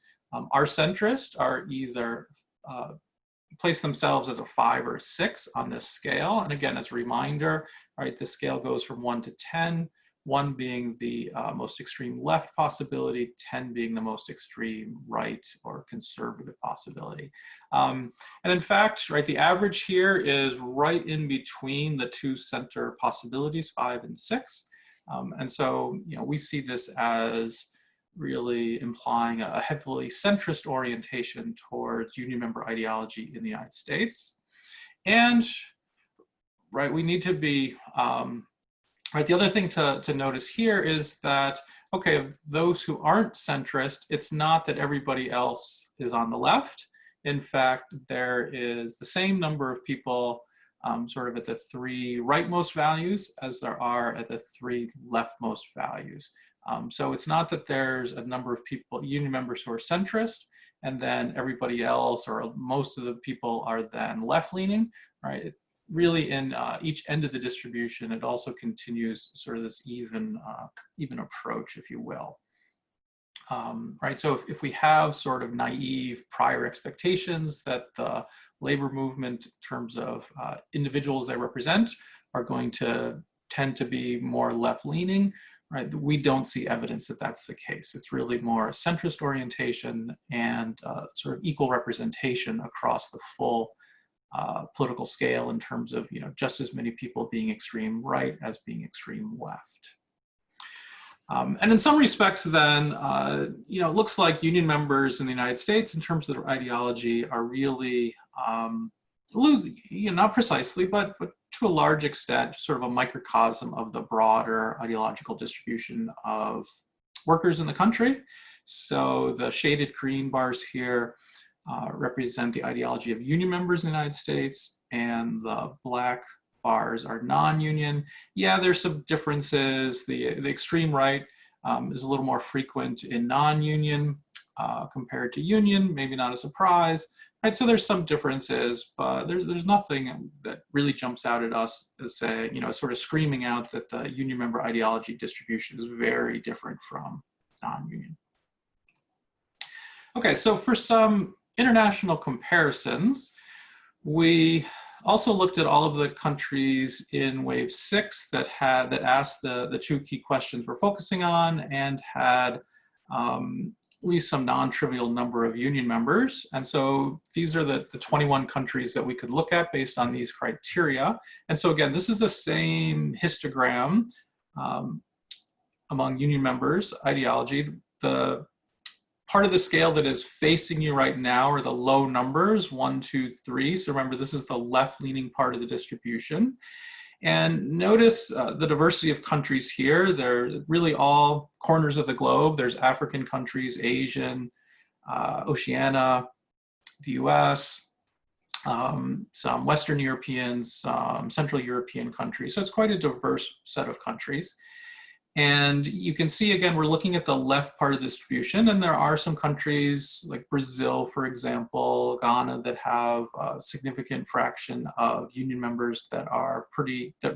are centrist, are either place themselves as a 5 or a 6 on this scale. And again, as a reminder, right, the scale goes from 1 to 10, 1 being the most extreme left possibility, 10 being the most extreme right or conservative possibility. And in fact, right, the average here is right in between the 2 center possibilities, 5 and 6. And so, we see this as really implying a heavily centrist orientation towards union member ideology in the United States. And, right, we need to be, right, the other thing to notice here is that, okay, of those who aren't centrist, it's not that everybody else is on the left. In fact, there is the same number of people sort of at the 3 rightmost values as there are at the 3 leftmost values. So it's not that there's a number of people, union members who are centrist, and then everybody else or most of the people are then left-leaning, right? Really in each end of the distribution, it also continues sort of this even approach, if you will. right? So if we have sort of naive prior expectations that the labor movement in terms of individuals they represent are going to tend to be more left-leaning, right? We don't see evidence that that's the case. It's really more a centrist orientation and sort of equal representation across the full political scale in terms of, just as many people being extreme right as being extreme left. And in some respects then, it looks like union members in the United States in terms of their ideology are really losing, not precisely, but to a large extent, sort of a microcosm of the broader ideological distribution of workers in the country. So the shaded green bars here represent the ideology of union members in the United States, and the black bars are non-union. Yeah, there's some differences. The extreme right is a little more frequent in non-union compared to union, maybe not a surprise. Right, so there's some differences, but there's nothing that really jumps out at us as saying, sort of screaming out that the union member ideology distribution is very different from non-union. Okay, so for some international comparisons, we also looked at all of the countries in wave 6 that asked the two key questions we're focusing on and had at least some non-trivial number of union members. And so these are the 21 countries that we could look at based on these criteria. And so again, this is the same histogram among union members ideology. The part of the scale that is facing you right now are the low numbers, 1, 2, 3. So remember, this is the left-leaning part of the distribution. And notice the diversity of countries here. They're really all corners of the globe. There's African countries, Asian, Oceania, the US, some Western Europeans, some Central European countries. So it's quite a diverse set of countries. And you can see, again, we're looking at the left part of the distribution, and there are some countries like Brazil, for example, Ghana, that have a significant fraction of union members that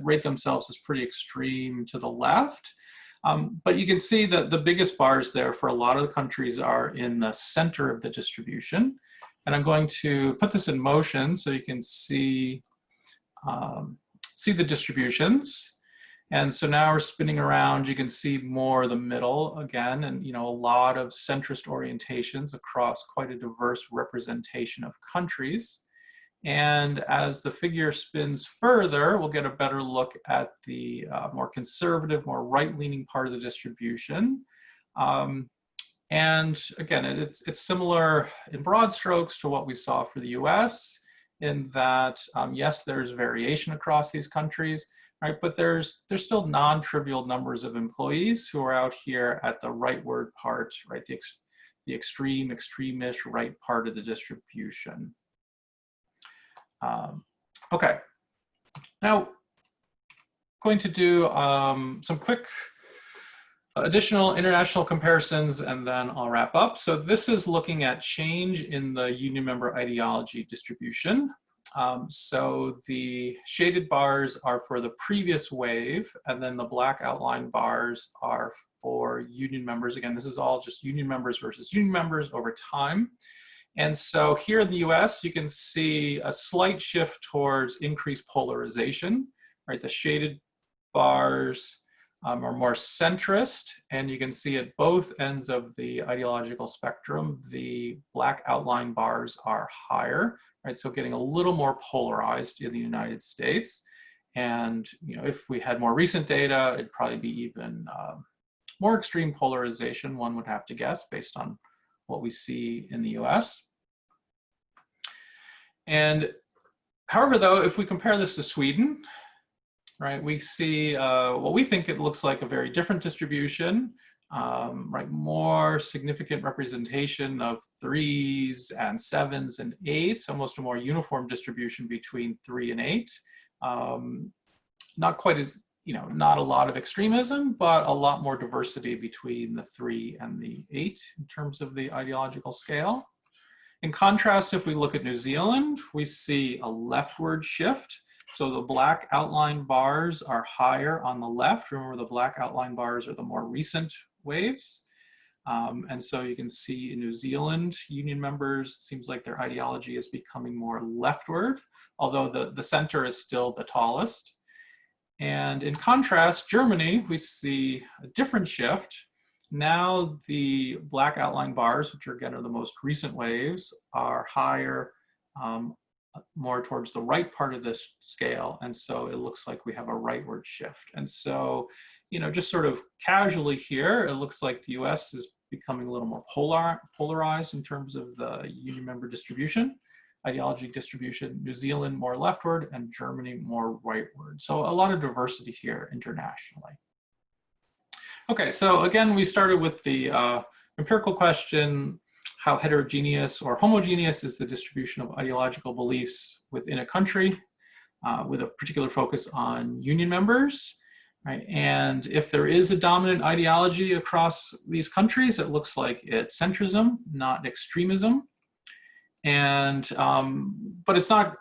rate themselves as pretty extreme to the left. But you can see that the biggest bars there for a lot of the countries are in the center of the distribution. And I'm going to put this in motion so you can see the distributions. And so now we're spinning around, you can see more the middle again, and a lot of centrist orientations across quite a diverse representation of countries. And as the figure spins further, we'll get a better look at the more conservative, more right-leaning part of the distribution. And again, it's similar in broad strokes to what we saw for the US, in that, yes, there's variation across these countries, right? But there's still non-trivial numbers of employees who are out here at the rightward part, right? The extreme-ish right part of the distribution. Okay, now going to do some quick additional international comparisons, and then I'll wrap up. So this is looking at change in the union member ideology distribution. So the shaded bars are for the previous wave, and then the black outline bars are for union members. Again, this is all just union members versus union members over time. And so here in the US, you can see a slight shift towards increased polarization, right? The shaded bars are more centrist, and you can see at both ends of the ideological spectrum, the black outline bars are higher, right? So getting a little more polarized in the United States. And if we had more recent data, it'd probably be even more extreme polarization, one would have to guess, based on what we see in the US. And however, though, if we compare this to Sweden, right, we see what we think it looks like a very different distribution, right? More significant representation of 3s and 7s and 8s, almost a more uniform distribution between 3 and 8. Not quite as, not a lot of extremism, but a lot more diversity between the 3 and the 8 in terms of the ideological scale. In contrast, if we look at New Zealand, we see a leftward shift. So the black outline bars are higher on the left. Remember, the black outline bars are the more recent waves. And so you can see in New Zealand, union members, seems like their ideology is becoming more leftward, although the center is still the tallest. And in contrast, Germany, we see a different shift. Now the black outline bars, which are again are the most recent waves, are higher, more towards the right part of this scale. And so it looks like we have a rightward shift. And so, you know, just sort of casually here, it looks like the US is becoming a little more polarized in terms of the union member distribution, ideology distribution, New Zealand more leftward, and Germany more rightward. So a lot of diversity here internationally. Okay, so again, we started with the empirical question, how heterogeneous or homogeneous is the distribution of ideological beliefs within a country, with a particular focus on union members, right? And if there is a dominant ideology across these countries, it looks like it's centrism, not extremism. And, but it's not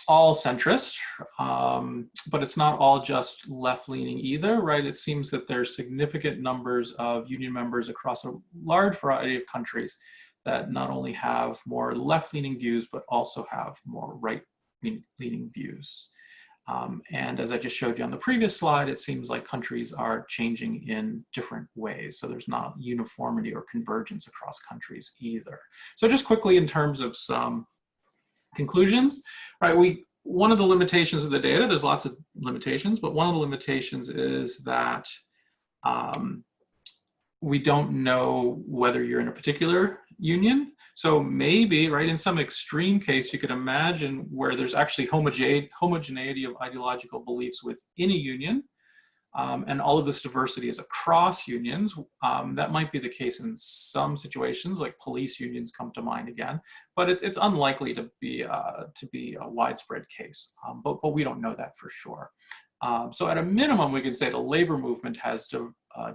all centrist, but it's not all just left-leaning either, right? It seems that there's significant numbers of union members across a large variety of countries that not only have more left-leaning views, but also have more right-leaning views. And as I just showed you on the previous slide, it seems like countries are changing in different ways. So there's not uniformity or convergence across countries either. So just quickly in terms of some conclusions, right? One of the limitations of the data, there's lots of limitations, but one of the limitations is that we don't know whether you're in a particular union. So maybe, right, in some extreme case, you could imagine where there's actually homogeneity of ideological beliefs within a union, and all of this diversity is across unions. That might be the case in some situations, like police unions come to mind again, but it's unlikely to be a widespread case. But we don't know that for sure. So at a minimum, we can say the labor movement has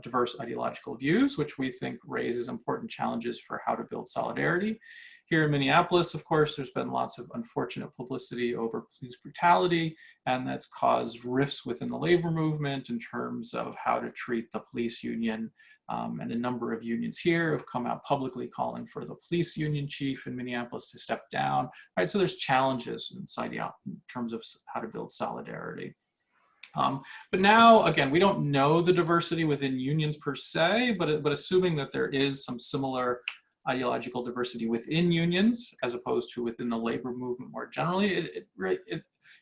diverse ideological views, which we think raises important challenges for how to build solidarity. Here in Minneapolis, of course, there's been lots of unfortunate publicity over police brutality, and that's caused rifts within the labor movement in terms of how to treat the police union. And a number of unions here have come out publicly calling for the police union chief in Minneapolis to step down, right? So there's challenges in terms of how to build solidarity. But now, again, we don't know the diversity within unions per se, but assuming that there is some similar ideological diversity within unions as opposed to within the labor movement more generally,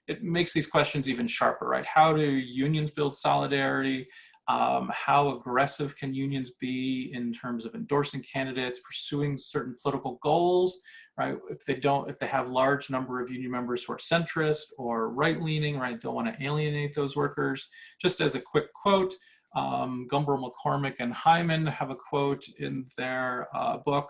it makes these questions even sharper, right? How do unions build solidarity? How aggressive can unions be in terms of endorsing candidates, pursuing certain political goals, right? If they have large number of union members who are centrist or right-leaning, right, don't want to alienate those workers. Just as a quick quote, Gumbel, McCormick, and Hyman have a quote in their book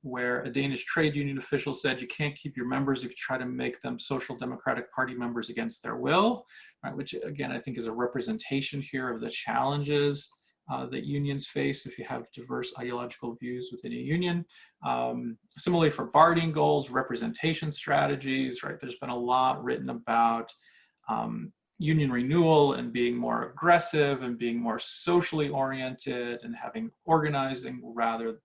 where a Danish trade union official said, "You can't keep your members if you try to make them Social Democratic Party members against their will," right? Which again, I think is a representation here of the challenges that unions face if you have diverse ideological views within a union. Similarly for bargaining goals, representation strategies, right? There's been a lot written about union renewal and being more aggressive and being more socially oriented and having organizing rather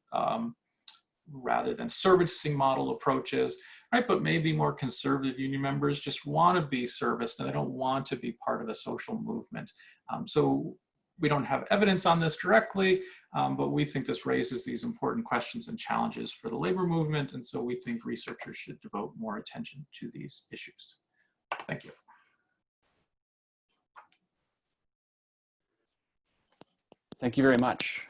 than servicing model approaches, right? But maybe more conservative union members just want to be serviced and they don't want to be part of a social movement. So we don't have evidence on this directly, but we think this raises these important questions and challenges for the labor movement. And so we think researchers should devote more attention to these issues. Thank you. Thank you very much.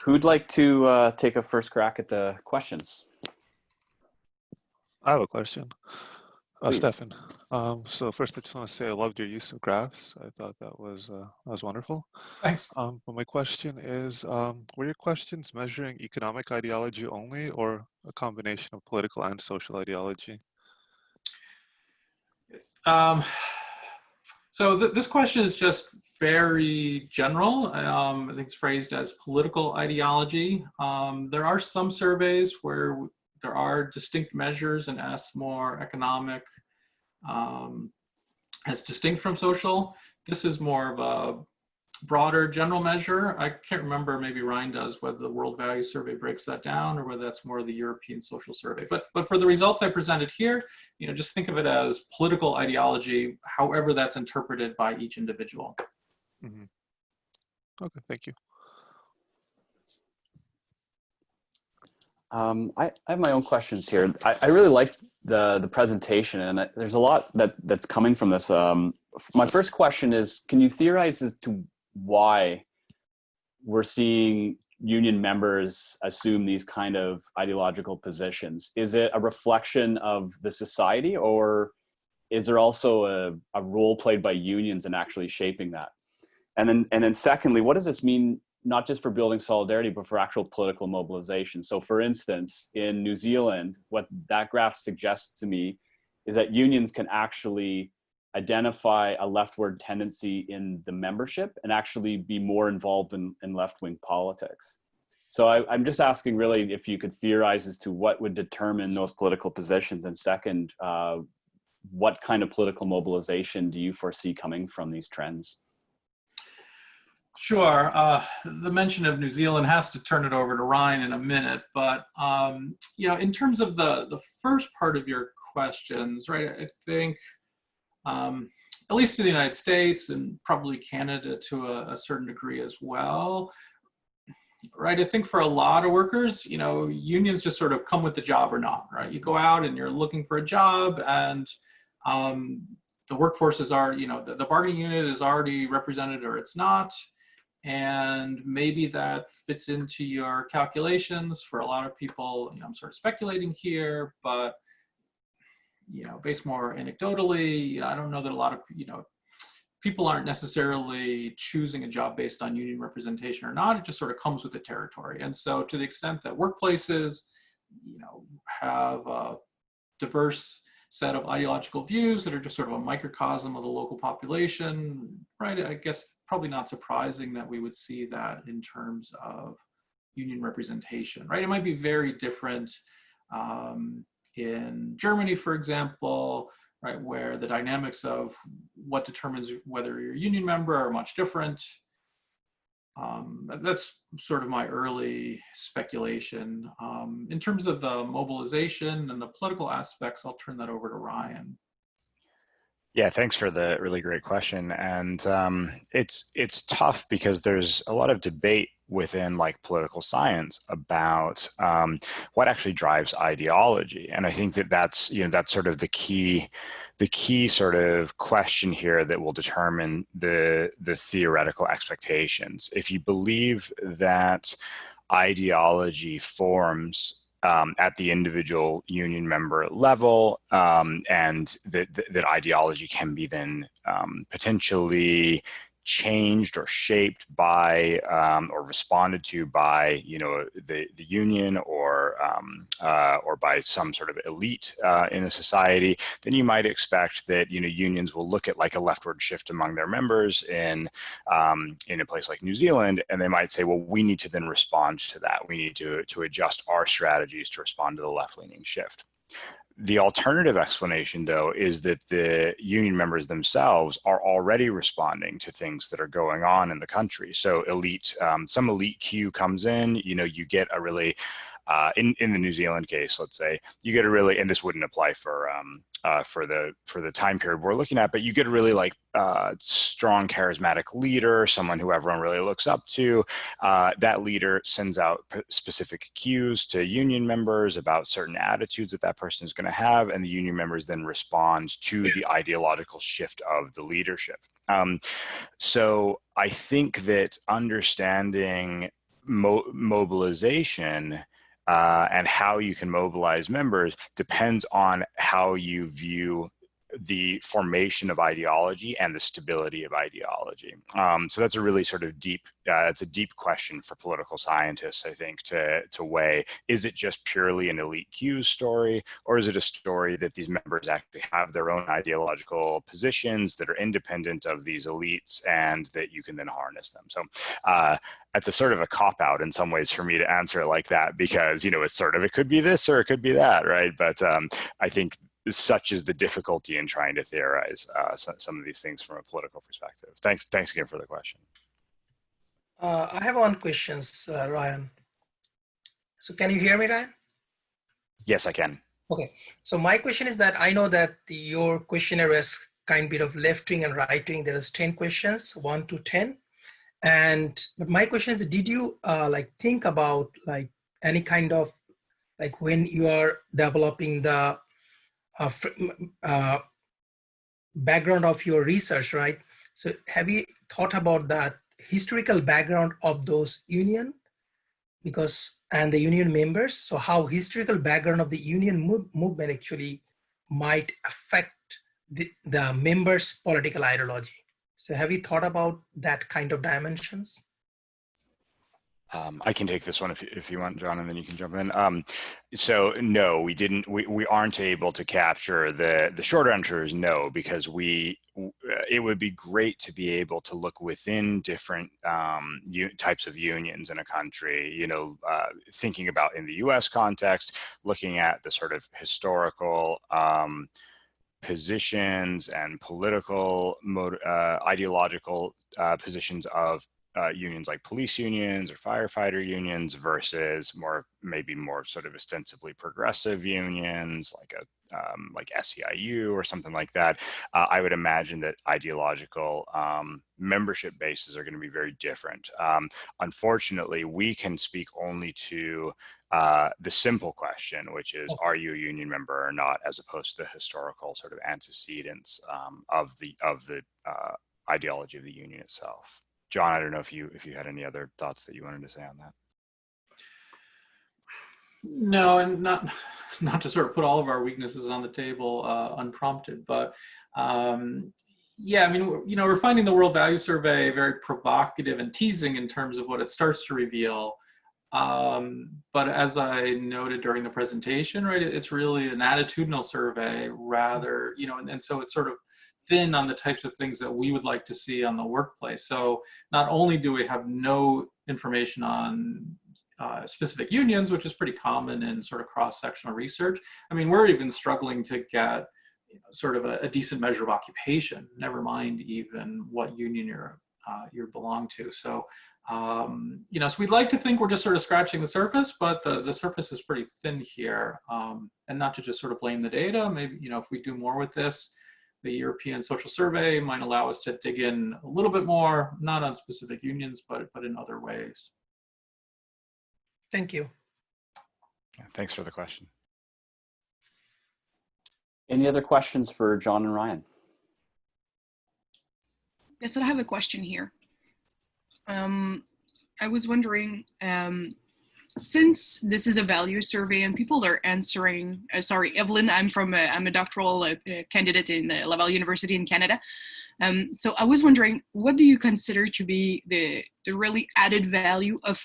Who'd like to take a first crack at the questions? I have a question. Stefan. So first I just want to say I loved your use of graphs. I thought that was wonderful. Thanks. But my question is, were your questions measuring economic ideology only or a combination of political and social ideology? So this question is just very general. I think it's phrased as political ideology. There are some surveys where there are distinct measures and ask more economic as distinct from social. This is more of a broader general measure. I can't remember, maybe Ryan does, whether the World Value Survey breaks that down or whether that's more the European Social Survey. But for the results I presented here, just think of it as political ideology, however that's interpreted by each individual. Mm-hmm. Okay, thank you. I have my own questions here. I really like the presentation, and there's a lot that's coming from this. My first question is, can you theorize as to why we're seeing union members assume these kind of ideological positions? Is it a reflection of the society, or is there also a role played by unions in actually shaping that? And then secondly, what does this mean, not just for building solidarity, but for actual political mobilization? So for instance, in New Zealand, what that graph suggests to me is that unions can actually identify a leftward tendency in the membership and actually be more involved in left-wing politics. So I'm just asking really if you could theorize as to what would determine those political positions, and second, what kind of political mobilization do you foresee coming from these trends? Sure. The mention of New Zealand has to turn it over to Ryan in a minute, but in terms of the first part of your questions, right? I think at least in the United States and probably Canada to a certain degree as well, right? I think for a lot of workers, unions just sort of come with the job or not, right? You go out and you're looking for a job, and the workforce is already, the bargaining unit is already represented or it's not. And maybe that fits into your calculations. For a lot of people, I'm sort of speculating here, but based more anecdotally, I don't know that a lot of people aren't necessarily choosing a job based on union representation or not. It just sort of comes with the territory. And so to the extent that workplaces have a diverse set of ideological views that are just sort of a microcosm of the local population, right? I guess probably not surprising that we would see that in terms of union representation, right? It might be very different in Germany, for example, right, where the dynamics of what determines whether you're a union member are much different. That's sort of my early speculation. In terms of the mobilization and the political aspects, I'll turn that over to Ryan. Yeah, thanks for the really great question. And it's tough because there's a lot of debate within political science about what actually drives ideology. And I think that's sort of the key sort of question here that will determine the theoretical expectations. If you believe that ideology forms at the individual union member level, and that ideology can be then potentially changed or shaped by or responded to by the union or by some sort of elite in a society, then you might expect that unions will look at a leftward shift among their members in a place like New Zealand, and they might say, well, we need to then respond to that. We need to adjust our strategies to respond to the left-leaning shift. The alternative explanation, though, is that the union members themselves are already responding to things that are going on in the country. So some elite Q comes in, you get a really, in the New Zealand case, let's say, you get a really, and this wouldn't apply for the time period we're looking at, but you get a really strong charismatic leader, someone who everyone really looks up to. That leader sends out specific cues to union members about certain attitudes that person is going to have, and the union members then respond to the ideological shift of the leadership. So I think that understanding mobilization and how you can mobilize members depends on how you view the formation of ideology and the stability of ideology. So that's a really sort of deep, it's a deep question for political scientists, I think, to weigh. Is it just purely an elite cues story, or is it a story that these members actually have their own ideological positions that are independent of these elites and that you can then harness them? So that's a sort of a cop-out in some ways for me to answer it like that, because, it's sort of, it could be this or it could be that, right? But I think such is the difficulty in trying to theorize some of these things from a political perspective. Thanks again for the question. I have one question, Ryan. So can you hear me, Ryan? Yes, I can. Okay. So my question is that I know that your questionnaire is kind bit of left wing and right wing. There is 10 questions, 1 to 10. But my question is, did you like think about like any kind of like when you are developing the background of your research, right? So have you thought about that historical background of those union and the union members? So how historical background of the union movement actually might affect the members' political ideology? So have you thought about that kind of dimensions? I can take this one if you want, John, and then you can jump in. So no, we didn't. We aren't able to capture the short answer is no, because it would be great to be able to look within different types of unions in a country. You know, thinking about in the U.S. context, looking at the sort of historical positions and political ideological positions of unions like police unions or firefighter unions versus maybe more sort of ostensibly progressive unions like SEIU or something like that. I would imagine that ideological membership bases are going to be very different. Unfortunately, we can speak only to the simple question, which is, are you a union member or not, as opposed to the historical sort of antecedents of the ideology of the union itself. John, I don't know if you had any other thoughts that you wanted to say on that. No, and not to sort of put all of our weaknesses on the table unprompted, but yeah, I mean, you know, we're finding the World Value Survey very provocative and teasing in terms of what it starts to reveal. But as I noted during the presentation, right, it's really an attitudinal survey rather, you know, and so it's sort of thin on the types of things that we would like to see on the workplace. So not only do we have no information on specific unions, which is pretty common in sort of cross-sectional research. I mean, we're even struggling to get sort of a decent measure of occupation, never mind even what union you belong to. So, you know, so we'd like to think we're just sort of scratching the surface, but the surface is pretty thin here. And not to just sort of blame the data, maybe, you know, if we do more with this, the European Social Survey might allow us to dig in a little bit more, not on specific unions, but in other ways. Thank you. Yeah, thanks for the question. Any other questions for John and Ryan? Yes, I have a question here. I was wondering, since this is a value survey and people are answering, sorry, Evelyn, I'm a doctoral candidate in Laval University in Canada. So I was wondering, what do you consider to be the really added value of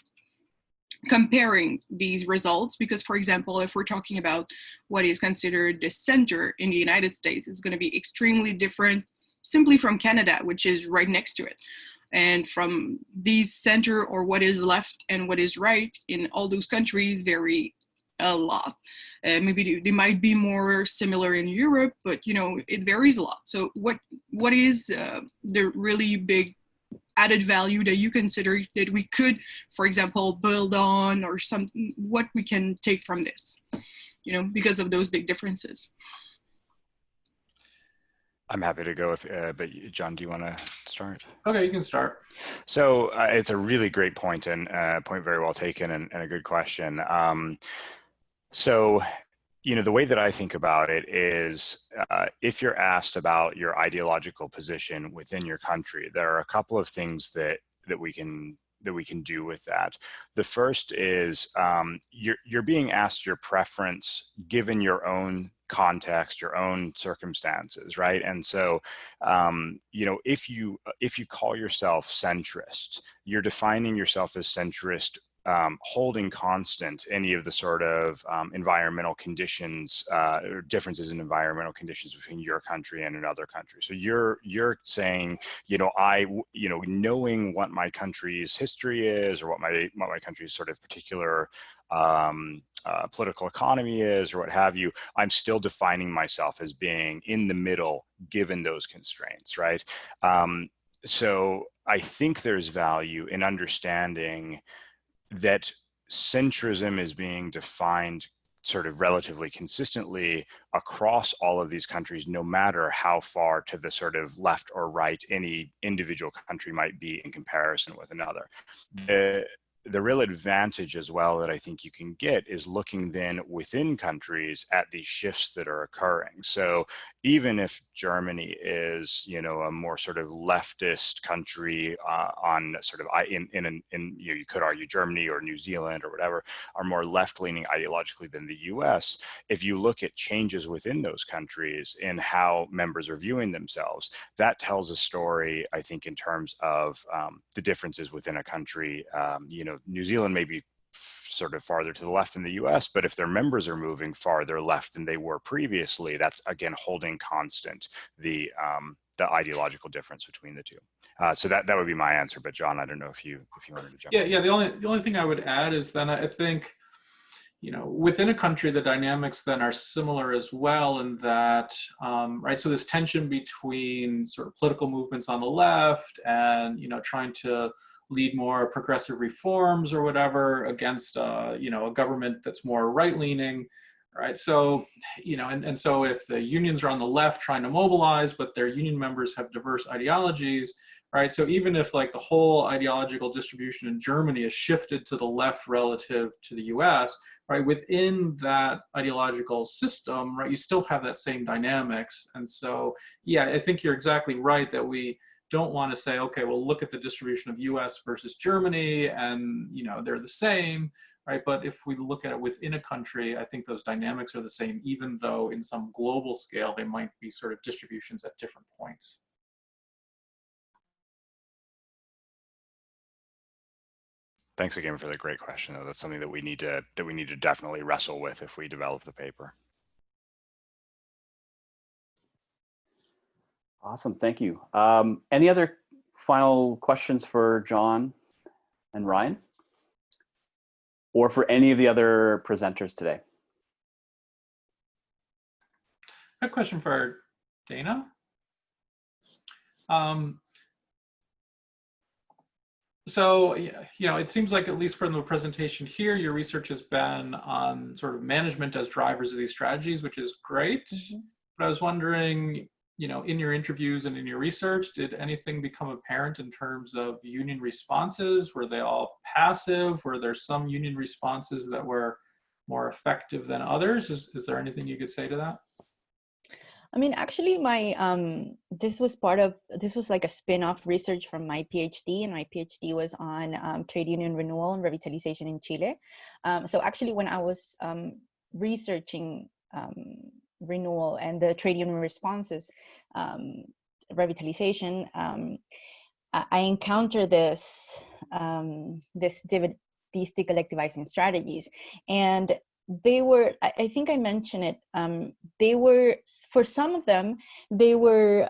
comparing these results? Because, for example, if we're talking about what is considered the center in the United States, it's going to be extremely different simply from Canada, which is right next to it. And from these center, or what is left and what is right in all those countries, vary a lot. Maybe they might be more similar in Europe, but you know, it varies a lot. So what is the really big added value that you consider that we could, for example, build on, or something, what we can take from this, you know, because of those big differences? I'm happy to go, but John, do you want to start? Okay, you can start. So it's a really great point, and point very well taken, and a good question. So, you know, the way that I think about it is, if you're asked about your ideological position within your country, there are a couple of things that we can do with that. The first is you're being asked your preference given your own context, your own circumstances, right? And so, you know, if you call yourself centrist, you're defining yourself as centrist, holding constant any of the sort of environmental conditions or differences in environmental conditions between your country and another country. So you're saying, you know, knowing what my country's history is, or what my country's sort of particular political economy is, or what have you, I'm still defining myself as being in the middle given those constraints, right? So I think there's value in understanding that centrism is being defined sort of relatively consistently across all of these countries, no matter how far to the sort of left or right any individual country might be in comparison with another. The real advantage as well that I think you can get is looking then within countries at these shifts that are occurring. So even if Germany is, you know, a more sort of leftist country on sort of you could argue Germany or New Zealand or whatever are more left-leaning ideologically than the US, if you look at changes within those countries in how members are viewing themselves, that tells a story, I think, in terms of the differences within a country. You know, New Zealand may be sort of farther to the left than the US, but if their members are moving farther left than they were previously, that's again holding constant the ideological difference between the two. So that would be my answer. But John, I don't know if you wanted to jump in. Yeah. The only thing I would add is then I think, you know, within a country, the dynamics then are similar as well in that, right, so this tension between sort of political movements on the left and, you know, trying to lead more progressive reforms or whatever against, you know, a government that's more right-leaning, right? So, you know, and so if the unions are on the left trying to mobilize, but their union members have diverse ideologies, right? So even if like the whole ideological distribution in Germany is shifted to the left relative to the US, right, within that ideological system, right, you still have that same dynamics. And so, yeah, I think you're exactly right that we don't want to say, okay, well, look at the distribution of US versus Germany and, you know, they're the same, right? But if we look at it within a country, I think those dynamics are the same, even though in some global scale, they might be sort of distributions at different points. Thanks again for the great question. That's something that we need to definitely wrestle with if we develop the paper. Awesome, thank you. Any other final questions for John and Ryan? Or for any of the other presenters today? A question for Daina. So, you know, it seems like at least from the presentation here, your research has been on sort of management as drivers of these strategies, which is great. Mm-hmm. But I was wondering, you know, in your interviews and in your research, did anything become apparent in terms of union responses? Were they all passive? Were there some union responses that were more effective than others? Is there anything you could say to that? I mean, actually, my this was like a spin-off research from my PhD, and my PhD was on trade union renewal and revitalization in Chile. So actually, when I was researching renewal and the trade union responses, revitalization, I encountered these de-collectivizing strategies, and they were, I think I mentioned it, they were, for some of them, they were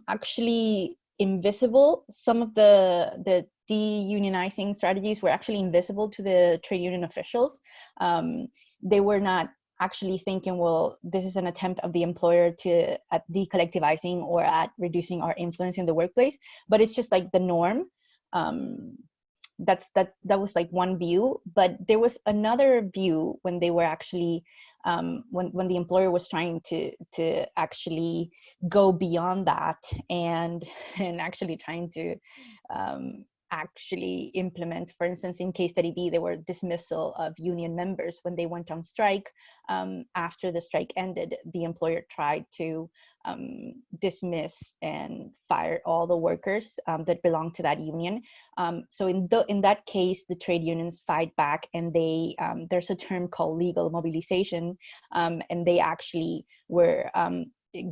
actually invisible. Some of the de-unionizing strategies were actually invisible to the trade union officials. They were not actually thinking, well, this is an attempt of the employer at de-collectivizing or at reducing our influence in the workplace, but it's just like the norm. That was like one view, but there was another view when they were actually when the employer was trying to actually go beyond that and actually trying to actually implement, for instance, in case study B, there were dismissal of union members when they went on strike. After the strike ended, the employer tried to dismiss and fire all the workers that belonged to that union. So in that case, the trade unions fight back, and they there's a term called legal mobilization, and they actually were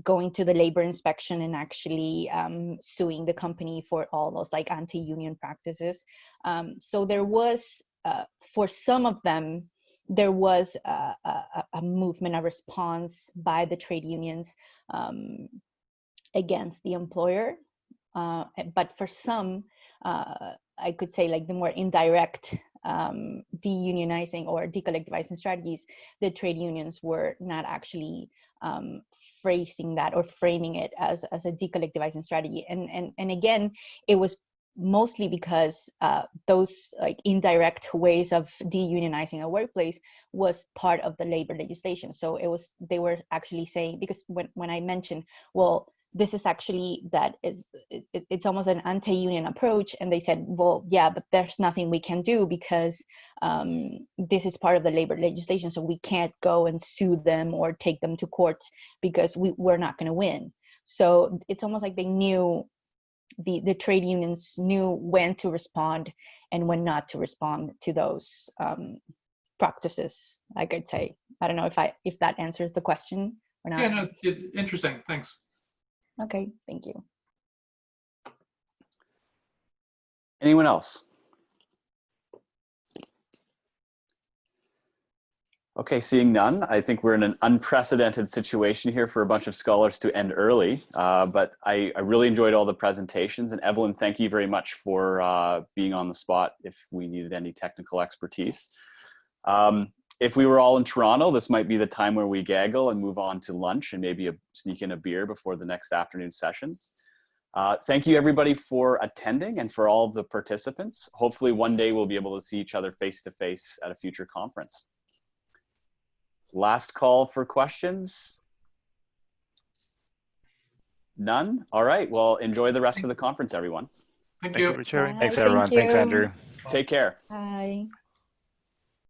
going to the labor inspection and actually suing the company for all those like anti-union practices. So there was, for some of them, there was a movement, a response by the trade unions against the employer. But for some, I could say like the more indirect de-unionizing or de-collectivizing strategies, the trade unions were not actually phrasing that or framing it as a de-collectivizing strategy. And again, it was mostly because those like indirect ways of deunionizing a workplace was part of the labor legislation. So they were actually saying, because when I mentioned, well, this is actually it's almost an anti-union approach, and they said, well, yeah, but there's nothing we can do because this is part of the labor legislation, so we can't go and sue them or take them to court because we're not going to win. So it's almost like they knew, the trade unions knew when to respond and when not to respond to those practices, like I'd say. I don't know if that answers the question or not. Yeah, no, interesting. Thanks. Okay, thank you. Anyone else? Okay, seeing none, I think we're in an unprecedented situation here for a bunch of scholars to end early, but I really enjoyed all the presentations. And Evelyn, thank you very much for being on the spot if we needed any technical expertise. If we were all in Toronto, this might be the time where we gaggle and move on to lunch and maybe sneak in a beer before the next afternoon sessions. Thank you everybody for attending and for all of the participants. Hopefully one day we'll be able to see each other face to face at a future conference. Last call for questions? None? All right, well, enjoy the rest of the conference, everyone. Thank Thank you. you for sharing. Thanks, Bye, everyone. thank Thanks, you. Andrew. Take care. Bye.